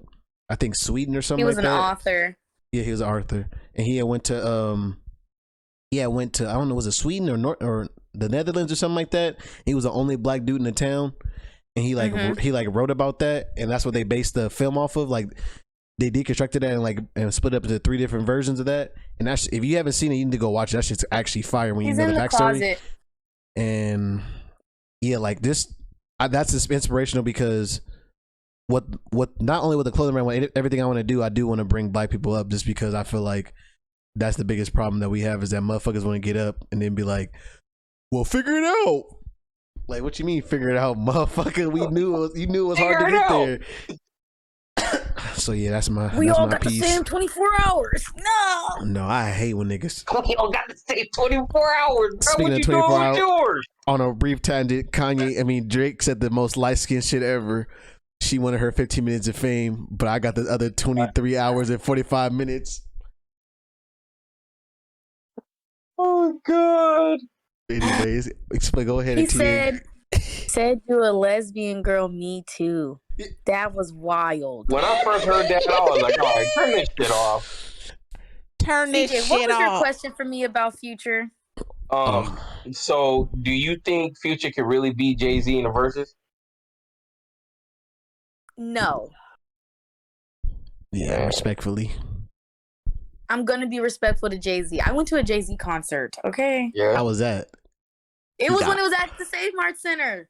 I think, Sweden or something like that. He was an author. Yeah, he was an author, and he had went to I don't know, was it Sweden or the Netherlands or something like that. He was the only black dude in the town, and he wrote about that, and that's what they based the film off of. Like they deconstructed that and split up into 3 different versions of that. And that's, if you haven't seen it, you need to go watch it. That shit's actually fire when you know the backstory. Closet. And yeah, like this, that's just inspirational, because what not only with the clothing brand, everything I want to do, I do want to bring black people up, just because I feel like that's the biggest problem that we have, is that motherfuckers want to get up and then be like, well, figure it out. Like, what you mean figure it out, motherfucker? You knew it was hard to get there. So yeah, that's my piece. We all got the same 24 hours. No, I hate when niggas. We all got the same 24 hours. Bro, speaking what of you 24 doing hours, with yours? On a brief tangent, Drake said the most light skinned shit ever. She wanted her 15 minutes of fame, but I got the other 23 hours and 45 minutes. Oh God. Anyways, go ahead. He said you're a lesbian girl, me too. That was wild. When I first heard that, I was like, all right, turn this shit off. Turn this shit off. What was your question for me about Future? So do you think Future could really be Jay-Z in the verses? No. Yeah, respectfully. I'm gonna be respectful to Jay-Z. I went to a Jay-Z concert, okay? Yeah. How was that? It was when it was at the Save Mart Center.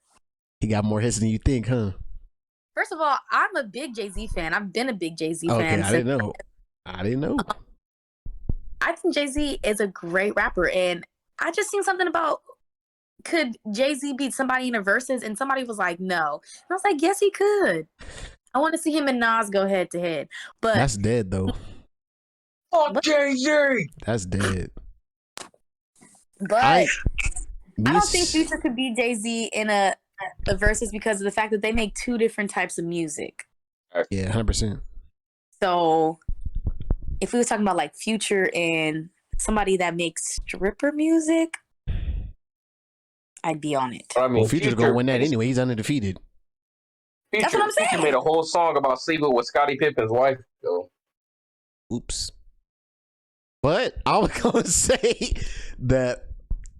He got more hits than you think, huh? First of all, I'm a big Jay-Z fan. I've been a big Jay-Z fan. Okay, I didn't know. I I think Jay-Z is a great rapper, and I just seen something about could Jay-Z beat somebody in a versus, and somebody was like, no. And I was like, yes, he could. I want to see him and Nas go head to head. But That's dead though. Fuck Jay-Z. That's dead. But I don't think Future could beat Jay-Z in a versus because of the fact that they make two different types of music. Yeah, 100%. So if we were talking about like Future and somebody that makes stripper music, I'd be on it. I mean, well, Future's gonna win that anyway. He's undefeated. That's what I'm saying. Future made a whole song about sleeping with Scottie Pippen's wife, though. Oops. But I was gonna say that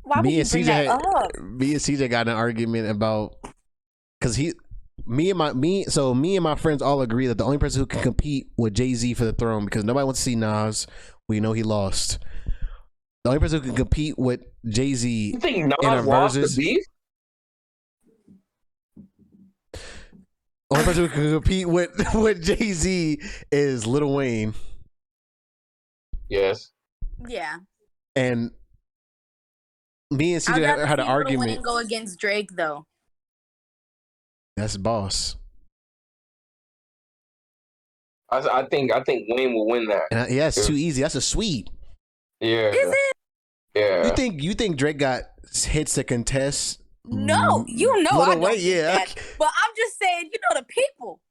Why me would and you bring that up? CJ got in an argument about because me and my friends all agree that the only person who can compete with Jay-Z for the throne, because nobody wants to see Nas, we know he lost. The only person who can compete with Jay-Z You think Nas in a lost versus, the beef? the only person who can compete with Jay-Z is Lil Wayne. Yes. Yeah. And me and CJ had an argument. Wayne go against Drake though. That's boss. I think Wayne will win that. And yeah, it's too easy. That's a sweep. Yeah. Is it? Yeah. You think Drake got hits to contest? No, you know I don't Wayne, think yeah. that. But I'm just saying, you know the people.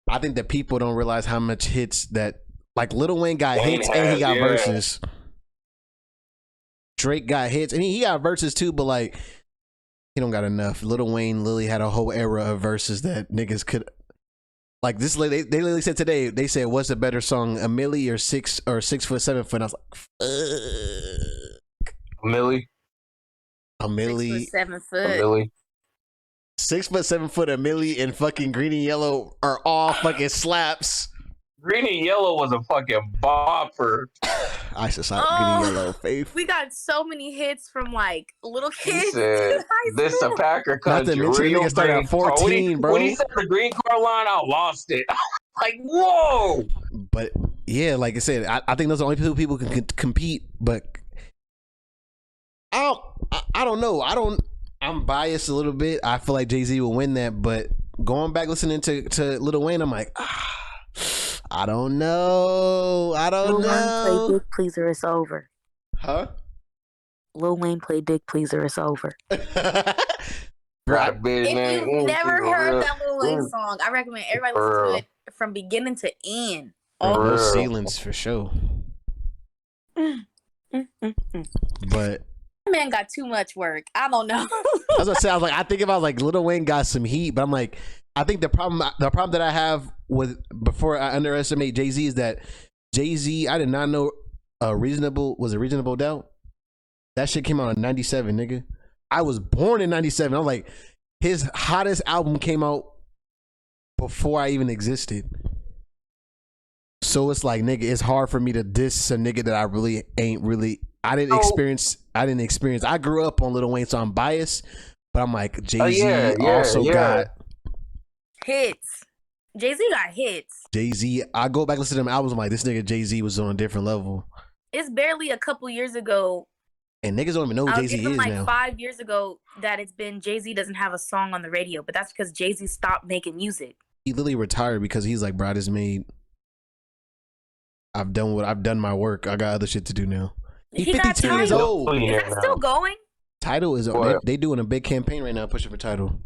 I think that people don't realize how much hits that like Lil Wayne got Wayne hits and he got yeah. verses. Drake got hits. I mean, he got verses too, but like he don't got enough. Lil Wayne literally had a whole era of verses that niggas could like this. They literally said today. They said, "What's a better song, a Millie or 6 foot 7 foot?" And I was like, "Fuck, Millie. a Millie, 6 foot, 7 foot. Millie. 6 foot 7 foot, a Millie, and fucking Green and Yellow are all fucking slaps." Green and Yellow was a fucking bopper. I should stop Green and Yellow, faith. We got so many hits from like little He kids. said, in high "This school. a Packer Not country." to mention, Real nigga started green at 14, car. bro. When he said the green car line, I lost it. Like, whoa. But yeah, like I said, I think those are the only two people who can compete. But I don't know. I'm biased a little bit. I feel like Jay-Z will win that. But going back listening to Lil Wayne, I'm like, I don't know. Lil Wayne played Big Pleaser, it's over. Huh? Lil Wayne played Big Pleaser, it's over. Right, If you've never heard that Lil Wayne song, I recommend everybody listen to it from beginning to end. No ceilings for sure. But man got too much work. I don't know. As I said, I was like, I think about like Lil Wayne got some heat, but I'm like, I think the problem that I have with before I underestimate Jay-Z is that Jay-Z, I did not know Reasonable Doubt. That shit came out in 97, nigga. I was born in 97. I'm like, his hottest album came out before I even existed. So it's like, nigga, it's hard for me to diss a nigga that I really ain't really. I didn't experience. I grew up on Lil Wayne, so I'm biased. But I'm like, Jay-Z also got hits. Jay-Z got hits. Jay-Z. I go back and listen to them albums. I'm like, this nigga Jay-Z was on a different level. It's barely a couple years ago. And niggas don't even know who Jay-Z is like now. 5 years ago that it's been Jay-Z doesn't have a song on the radio, but that's because Jay-Z stopped making music. He literally retired because he's like, bro, I just made. I've done my work. I got other shit to do now. He 52 got years old. Is that still going? Tidal is they doing a big campaign right now pushing for Tidal.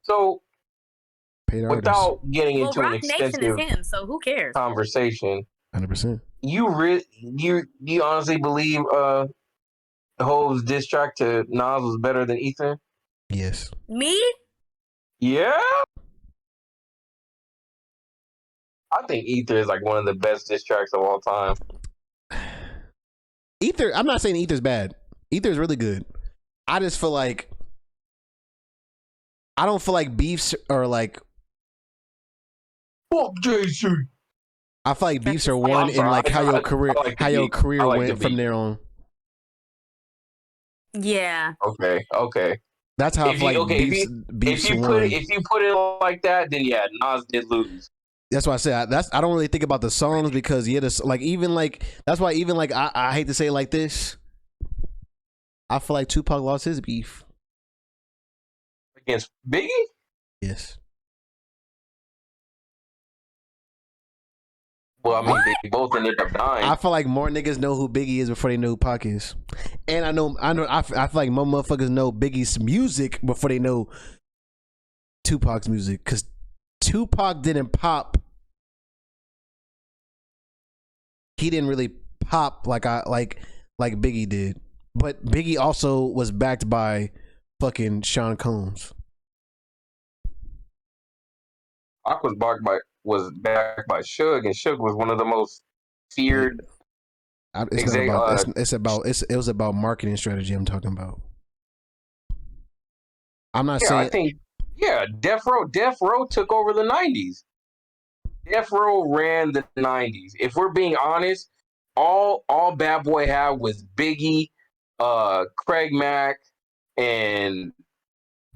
So without getting into Rock an extensive Nation is him, so who cares? Conversation. 100%. You honestly believe Hove's diss track to Nas was better than Ether? Yes. Me? Yeah. I think Ether is like one of the best diss tracks of all time. Ether, I'm not saying Ether's bad. Ether's really good. I just feel like I don't feel like beefs are like fuck Jay-Z. I feel like beefs are one in like how your career went from there on. Yeah. Okay. That's how I feel like beefs if you put it like that, then yeah, Nas did lose. That's why I say I don't really think about the songs because that's why even like I hate to say it like this. I feel like Tupac lost his beef against Biggie. Yes. Well, I mean, they both ended up dying. I feel like more niggas know who Biggie is before they know who Pac is, and I feel like more motherfuckers know Biggie's music before they know Tupac's music because Tupac didn't pop. He didn't really pop like Biggie did, but Biggie also was backed by fucking Sean Combs. Pac was backed by Suge, and Suge was one of the most feared. It was about marketing strategy. I'm talking about. I'm not saying. I think Death Row took over the '90s. Death Row ran the '90s. If we're being honest, all Bad Boy had was Biggie, Craig Mack, and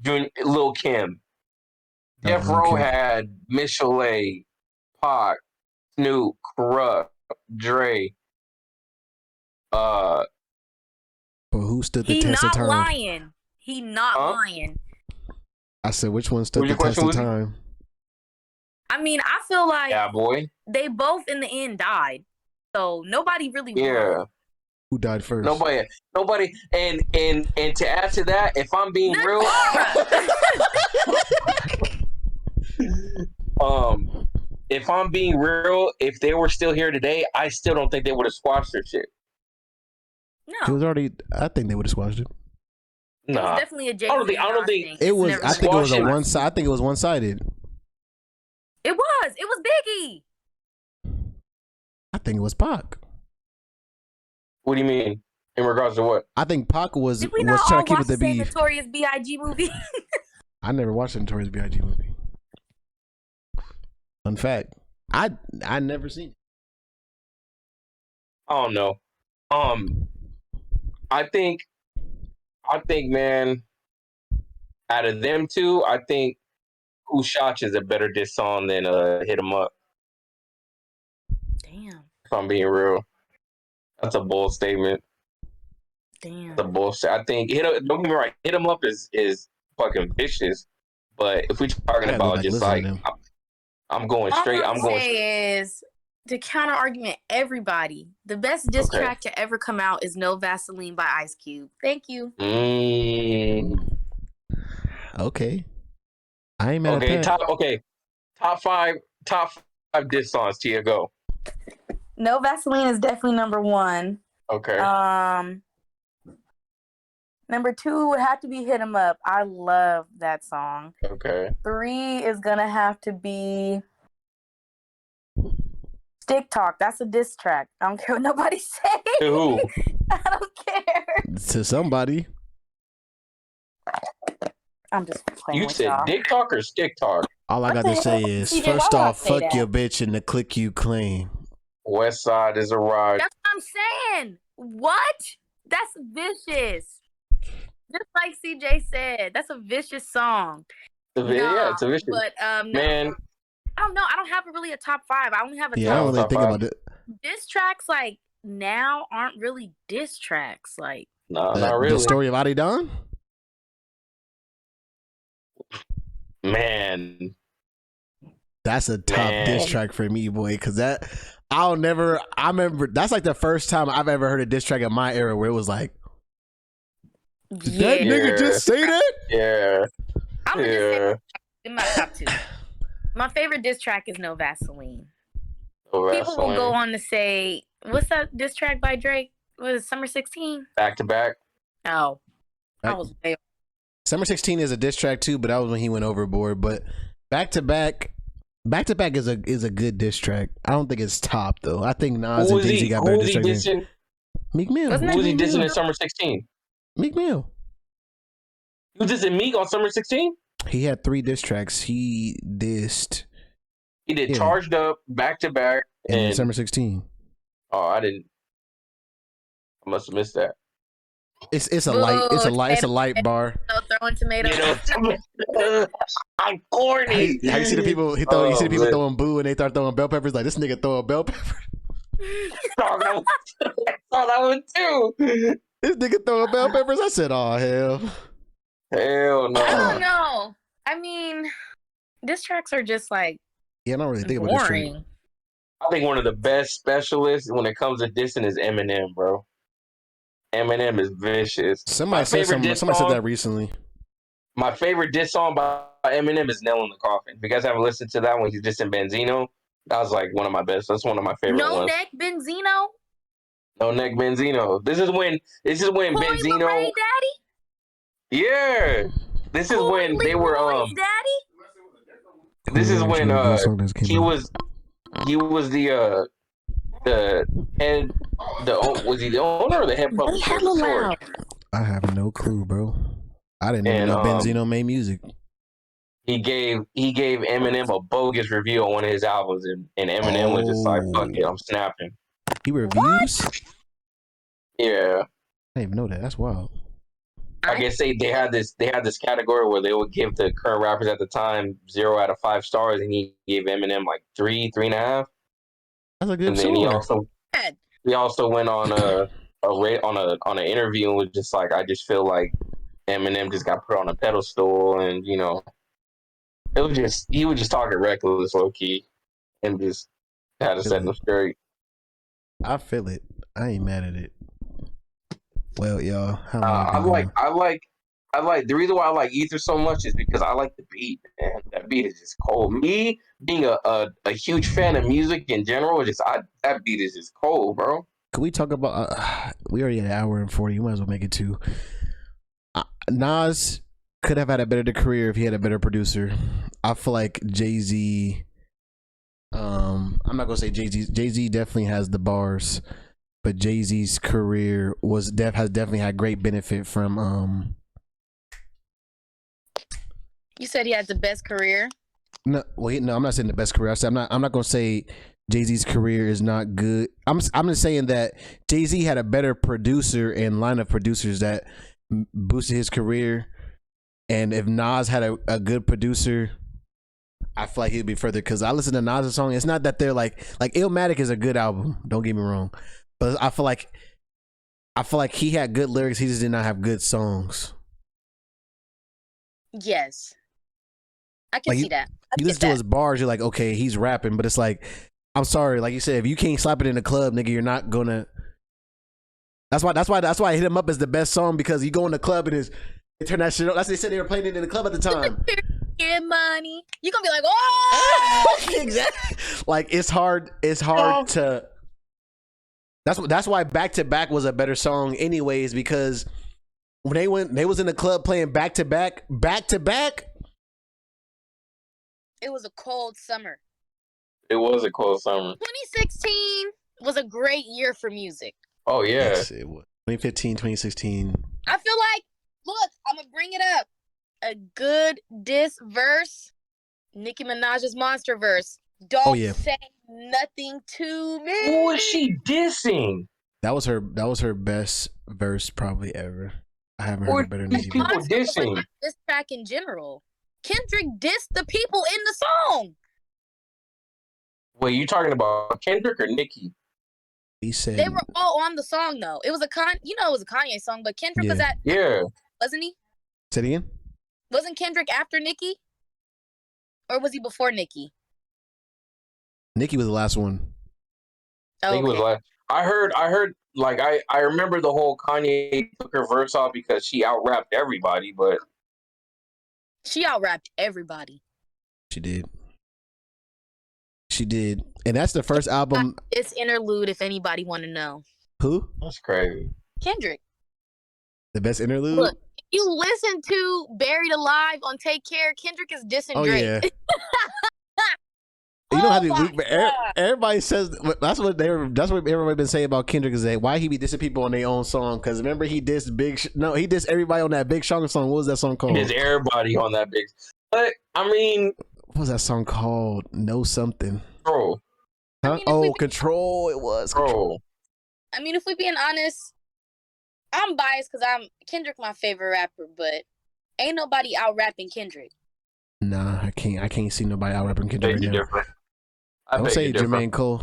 Lil Kim. Death Row had Michelet, Pac, Snoop, Corrupt, Dre. But who stood the test of time? He not lying. I said, which one stood the test of time? I mean, I feel like boy. They both in the end died, so nobody really won. Who died first? Nobody. And to add to that, if I'm being real, if I'm being real, if they were still here today, I still don't think they would have squashed their shit. No, it was already. I think they would have squashed it. It was definitely a Jay-Z. I don't think it was. I think it was a one side. I think it was one-sided. It was Biggie. I think it was Pac. What do you mean? In regards to what? I think Pac was Did we not trying all to keep watch it the the beef. Notorious B.I.G. movie? I never watched the Notorious B.I.G. movie. Fun fact. I never seen it. I don't know. I think, man, out of them two, I think Who Shot You is a better diss song than Hit 'Em Up. Damn. If I'm being real. That's a bold statement. Damn. That's a bullshit. I think, don't get me right, Hit 'Em Up is fucking vicious. But if we're talking about just like, I'm going straight. All I'm going to say is, to counter argument everybody, the best diss track to ever come out is No Vaseline by Ice Cube. Thank you. Okay. I ain't mad at that. Top five diss songs. Tia, go. No Vaseline is definitely number one. Okay. Number two would have to be Hit 'Em Up. I love that song. Okay. 3 is gonna have to be Stick Talk. That's a diss track. I don't care what nobody says. To who? I don't care. To somebody. I'm just playing. You with said y'all. Dick Talk or Stick Talk? All I got to say is, first off, fuck your bitch and the click you claim. West Side is a ride. That's what I'm saying. What? That's vicious. Just like CJ said, that's a vicious song. Yeah, it's a vicious. But man, I don't know. I don't have really a top 5. I only have a top. I don't really think about it. Diss tracks like now aren't really diss tracks. Like no, not really. The Story of Adi Don. Man, that's a top diss track for me, boy. Because I remember that's like the first time I've ever heard a diss track in my era where it was like, did that nigga just say that? Yeah. I'm gonna just say in my top 2. My favorite diss track is No Vaseline. People will go on to say, what's that diss track by Drake? Was it Summer 16? Back to Back. Oh, I was way. Summer 16 is a diss track too, but that was when he went overboard. But Back to Back is a good diss track. I don't think it's top though. I think Nas and Jay-Z got better diss tracks. Meek Mill. Who was he dissing in Summer 16? Meek Mill. He was dissing Meek on Summer 16? He had 3 diss tracks. He did Charged Up, Back to Back, and Summer 16. Oh, I must have missed that. It's a light bar. So throw throwing tomatoes. I'm corny. How you see the people? You see the people throwing boo, and they start throwing bell peppers. Like this nigga throwing bell peppers. I saw that one too. This nigga throwing bell peppers. I said, "Oh hell, Hell no." I don't know. I mean, diss tracks are just like yeah." I don't really think about this shit. boring. I think one of the best specialists when it comes to dissing is Eminem, bro. Eminem is vicious. Somebody said that recently. My favorite diss song by Eminem is "Nail in the Coffin." If you guys haven't listened to that one, he's dissing Benzino. That was like one of my best. That's one of my favorite No ones. neck Benzino. No neck Benzino. This is when Benzino. Ray Daddy. Yeah. This is when they were Daddy. This is when he was the head was he the owner or the head publisher of the store? I have no clue, bro. I didn't even know Benzino made music. He gave Eminem a bogus review on one of his albums, and Eminem was just like, "Fuck it, I'm snapping." He reviews? Yeah. I didn't even know that. That's wild. I guess they had this category where they would give the current rappers at the time 0 out of 5 stars, and he gave Eminem like 3.5. That's a good And then he also went on an interview and was just like, I just feel like Eminem just got put on a pedestal, and he was just talking reckless, low key, and just had to set them straight. I feel it. I ain't mad at it. Well, y'all, I like the reason why I like Ether so much is because I like the beat, man. That beat is just cold. Me being a huge fan of music in general, that beat is just cold, bro. Can we talk about? We already at an hour and 40. You might as well make it 2. Nas could have had a better career if he had a better producer. I feel like Jay-Z. I'm not gonna say Jay-Z. Jay-Z definitely has the bars, but Jay-Z's career has definitely had great benefit from. You said he has the best career. No, wait, no, I'm not saying the best career. I'm not gonna say Jay-Z's career is not good. I'm just saying that Jay-Z had a better producer and line of producers that boosted his career. And if Nas had a good producer, I feel like he'd be further. Because I listen to Nas' song. It's not that they're like Illmatic is a good album. Don't get me wrong, but I feel like he had good lyrics. He just did not have good songs. Yes, I can see that. You listen to his bars, you're like, okay, he's rapping, but it's like, I'm sorry, like you said, if you can't slap it in the club, nigga, you're not gonna. That's why I hit him up as the best song, because you go in the club and they turn that shit up. That's what they said they were playing it in the club at the time. Get money. You gonna be like, oh, exactly. Like it's hard to. That's why Back to Back was a better song, anyways, because when they was in the club playing back to back. It was a cold summer. It was a cold summer. 2016 was a great year for music. Oh yeah. Yes, it was. 2015, 2016. I feel like, look, I'm gonna bring it up. A good diss verse, Nicki Minaj's Monster verse. Don't say nothing to me. Who was she dissing? That was her best verse probably ever. I haven't heard a better Nicki. People dissing. This track in general. Kendrick dissed the people in the song. Wait, you talking about Kendrick or Nicki? He said they were all on the song though. It was it was a Kanye song, but Kendrick was at wasn't he? Say it again. Wasn't Kendrick after Nicki? Or was he before Nicki? Nicki was the last one. Oh, Nicki was last. I heard like I remember the whole Kanye took her verse off because she out-rapped everybody, but she out-rapped everybody. She did. And that's the first album. It's interlude, if anybody want to know. Who? That's crazy. Kendrick. The best interlude? Look, if you listen to Buried Alive on Take Care, Kendrick is dissing Drake. Yeah. You know how they leak, but everybody says that's what everybody been saying about Kendrick is that why he be dissing people on their own song. Because remember he dissed he dissed everybody on that Big Sean song. What was that song called? He dissed everybody on that Big. But I mean, what was that song called? No something. Control. Huh? Control. It was Control. I mean, if we being honest, I'm biased because Kendrick my favorite rapper, but Ain't nobody out rapping Kendrick. Nah, I can't see nobody out rapping Kendrick right Beg you now. different. I Don't beg say you different. Jermaine Cole.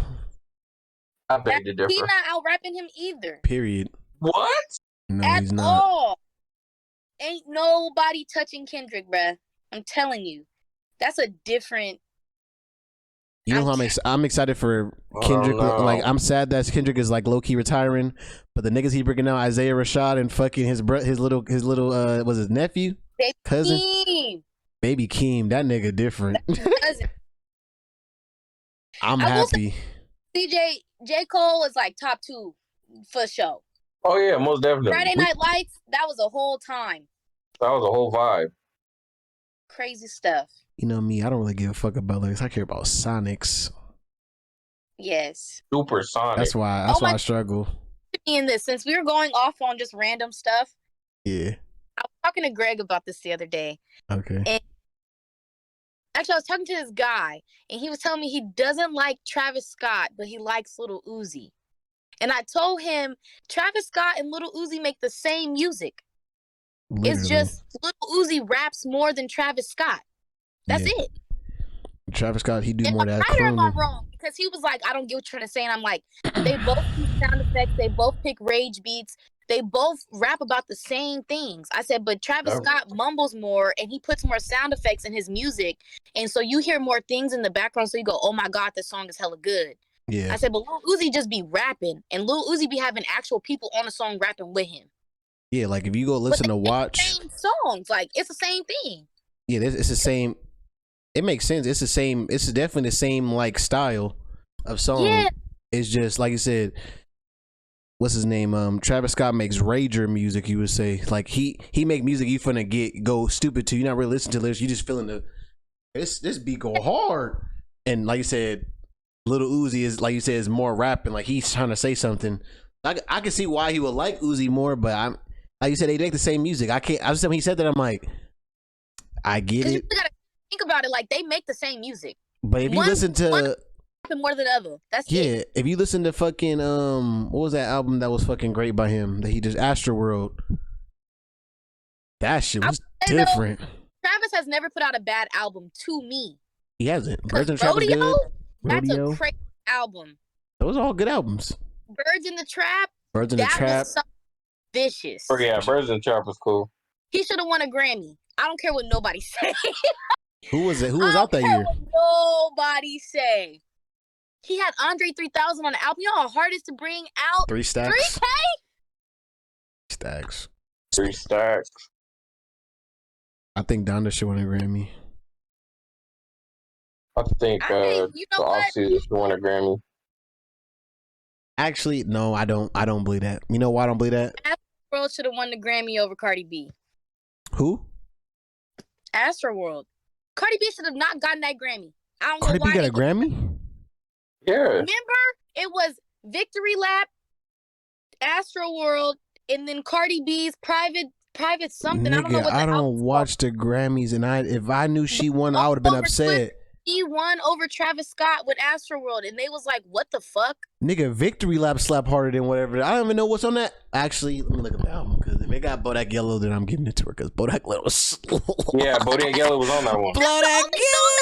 I beg you He different. not out rapping him either. Period. What? No, At he's not. all. Ain't nobody touching Kendrick, bruh. I'm telling you. That's a different. You know how I'm excited for Kendrick. no. Like, I'm sad that Kendrick is like low key retiring, but the niggas he bringing out, Isaiah Rashad and fucking his little was his nephew, Baby cousin, Keem. Baby Keem. That nigga different. Cousin. I'm I will happy. J. Cole is like top 2 for show. Oh yeah, most definitely. Friday Night Lights, that was a whole time. That was a whole vibe. Crazy stuff. You know me, I don't really give a fuck about lyrics. I care about Sonics. Yes. Supersonic. That's why I struggle. In this, since we were going off on just random stuff. Yeah. I was talking to Greg about this the other day. Okay. And actually, I was talking to this guy, and he was telling me he doesn't like Travis Scott, but he likes Lil Uzi. And I told him Travis Scott and Lil Uzi make the same music. Literally. It's just Lil Uzi raps more than Travis Scott. That's it. Travis Scott, he do and more of that right or am I crooning. wrong? Because he was like, I don't get what you're trying to say. And I'm like, they both use sound effects. They both pick rage beats. They both rap about the same things. I said, but Travis Scott mumbles more and he puts more sound effects in his music. And so you hear more things in the background. So you go, oh my God, this song is hella good. Yeah. I said, but Lil Uzi just be rapping. And Lil Uzi be having actual people on the song rapping with him. Yeah, like if you go listen to Watch. Same songs. Like, it's the same thing. Yeah, it's the same. It makes sense. It's the same. It's definitely the same like style of song. Yeah. It's just like you said. What's his name? Travis Scott makes rager music. You would say like he make music you finna go stupid to. You're not really listening to lyrics. You just feeling this beat go hard. And like you said, Little Uzi is like you said is more rapping. Like he's trying to say something. I can see why he would like Uzi more, but I'm like you said they make the same music. I can't. I just when he said that I'm like, I get it. You gotta think about it, like they make the same music. But if you listen to more than the other, that's it. If you listen to fucking what was that album that was fucking great by him that he just Astroworld, that shit was different. Travis has never put out a bad album to me. He hasn't. Birds in the Trap was good. That's Rodeo. a crazy album. Those are all good albums. Birds in the Trap. Birds in the Trap. Was so vicious. Oh yeah, Birds in the Trap was cool. He should have won a Grammy. I don't care what nobody say. Who was it? Who was out that year? Nobody say. He had Andre 3000 on the album. You know how hard it is to bring out 3 Stacks. 3K? Stacks. 3 Stacks. I think Donda should win a Grammy. I think the Offseason should win a Grammy. Actually, no, I don't believe that. You know why I don't believe that? Astroworld should have won the Grammy over Cardi B. Who? Astroworld. Cardi B should have not gotten that Grammy. I don't Cardi know why. B got a Grammy? Yeah. Remember, it was Victory Lap, Astroworld, and then Cardi B's private something. Nigga, I don't watch the Grammys, and if I knew she won, I would have been upset. He won over Travis Scott with Astroworld, and they was like, "What the fuck?" Nigga, Victory Lap slap harder than whatever. I don't even know what's on that. Actually, let me look at the album because if it got Bodak Yellow, then I'm giving it to her because Bodak Yellow was slow. Yeah, Bodak Yellow was on that one. Bodak Yellow,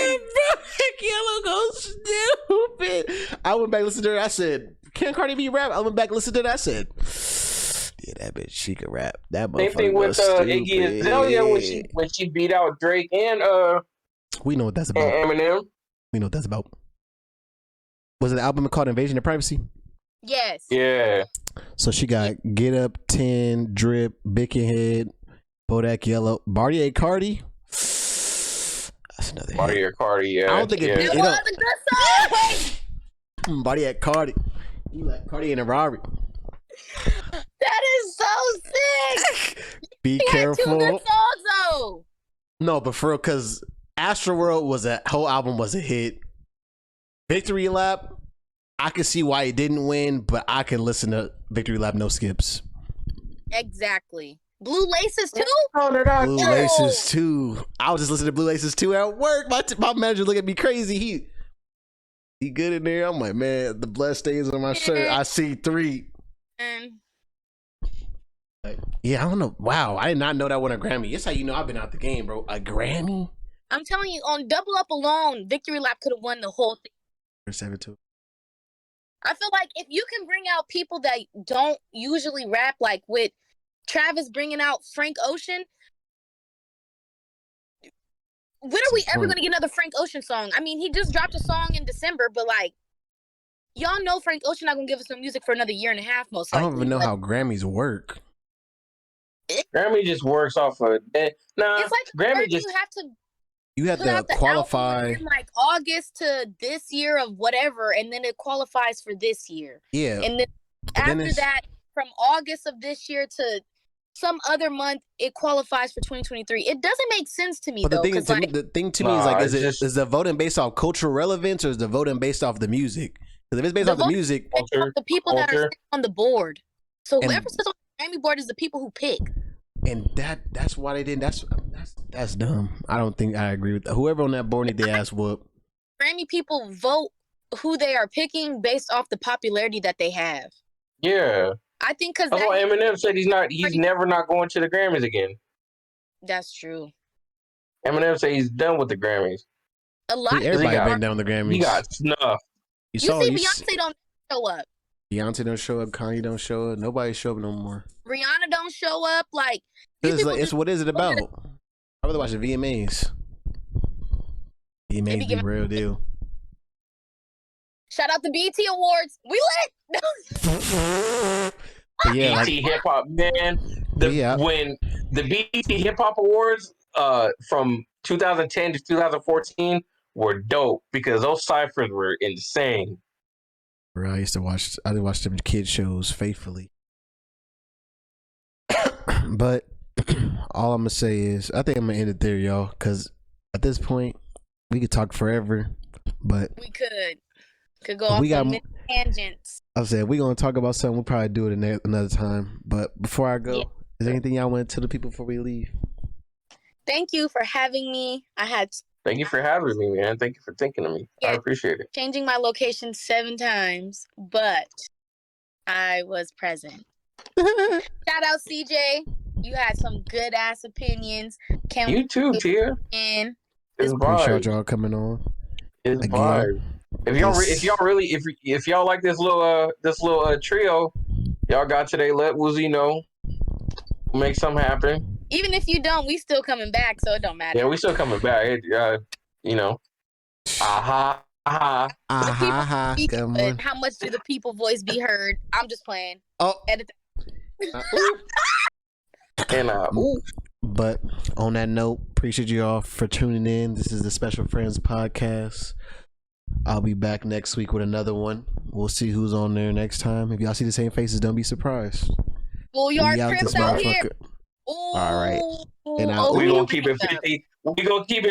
Bodak Yellow goes stupid. I went back and listened to her. I said, "Can Cardi B rap?" I went back and listened to it. I said, "Yeah, that bitch, she could rap." That motherfucker. Same thing with Iggy Azalea when she beat out Drake and We know what that's about. Eminem. We know what that's about. Was it the album called Invasion of Privacy? Yes. Yeah. So she got Get Up, 10, Drip, Bickenhead, Bodak Yellow, Bartier Cardi. That's another Bartier hit. Cardi, yeah. I don't think it was a good song. Bartier Cardi. You like Cardi and a Rari. That is so sick. Be He careful. had 2 good songs though. No, but for real, because Astroworld whole album was a hit. Victory Lap, I can see why it didn't win, but I can listen to Victory Lap no skips. Exactly. Blue Laces too. Blue Laces too. I was just listening to Blue Laces too at work. My manager look at me crazy. He good in there. I'm like, man, the blood stains on my shirt. I see 3. And Yeah, I don't know. Wow, I did not know that won a Grammy. It's how you know I've been out the game, bro. A Grammy? I'm telling you, on Double Up alone, Victory Lap could have won the whole thing. 7-2. I feel like if you can bring out people that don't usually rap, like with Travis bringing out Frank Ocean, when are we ever going to get another Frank Ocean song? I mean, he just dropped a song in December, but like, y'all know Frank Ocean not going to give us some music for another year and a half, most likely. I don't even know how Grammys work. Grammy just works off of that. Nah, it's like Grammy just you have put out to the qualify album in like August to this year of whatever, and then it qualifies for this year. Yeah. And then after that, from August of this year to some other month, it qualifies for 2023. It doesn't make sense to me, but though. The thing to me is like, is the voting based off cultural relevance or is the voting based off the music? Because if it's based off the music, the people that are on the board. So whoever sits on the Grammy board is the people who pick. And that's why they didn't. That's dumb. I don't think I agree with that. Whoever on that board need their ass whoop. Grammy people vote who they are picking based off the popularity that they have. Yeah. I think because that's why Eminem said he's never not going to the Grammys again. That's true. Eminem said he's done with the Grammys. A lot of everybody been down with the Grammys. He got snuffed. You see Beyonce don't show up. Beyonce don't show up. Kanye don't show up. Nobody show up no more. Rihanna don't show up. Like it's what is it about? I rather watch the VMAs. VMAs be real deal. Shout out the BET Awards. We lit. BET Hip Hop, man. When the BET Hip Hop Awards from 2010 to 2014 were dope because those ciphers were insane. Bro, I watch them kid shows faithfully. But all I'm gonna say is I think I'm gonna end it there, y'all, because at this point we could talk forever, but we could go off on tangents. I said we're gonna talk about something. We'll probably do it another time. But before I go, is there anything y'all want to tell the people before we leave? Thank you for having me. Thank you for having me, man. Thank you for thinking of me. I appreciate it. Changing my location 7 times, but I was present. Shout out CJ. You had some good ass opinions. You too, Tia. And appreciate y'all coming on. It's vibe. If y'all like this little trio, y'all got today. Let Wuzi know. Make something happen. Even if you don't, we still coming back, so it don't matter. Yeah, we still coming back. You know. Aha. Aha. Aha. How much do the people voice be heard? I'm just playing. Oh. Edit. And But on that note, appreciate you all for tuning in. This is the Special Friends podcast. I'll be back next week with another one. We'll see who's on there next time. If y'all see the same faces, don't be surprised. Schoolyard Crips out here. All right. And we gonna keep it 50. We gonna keep it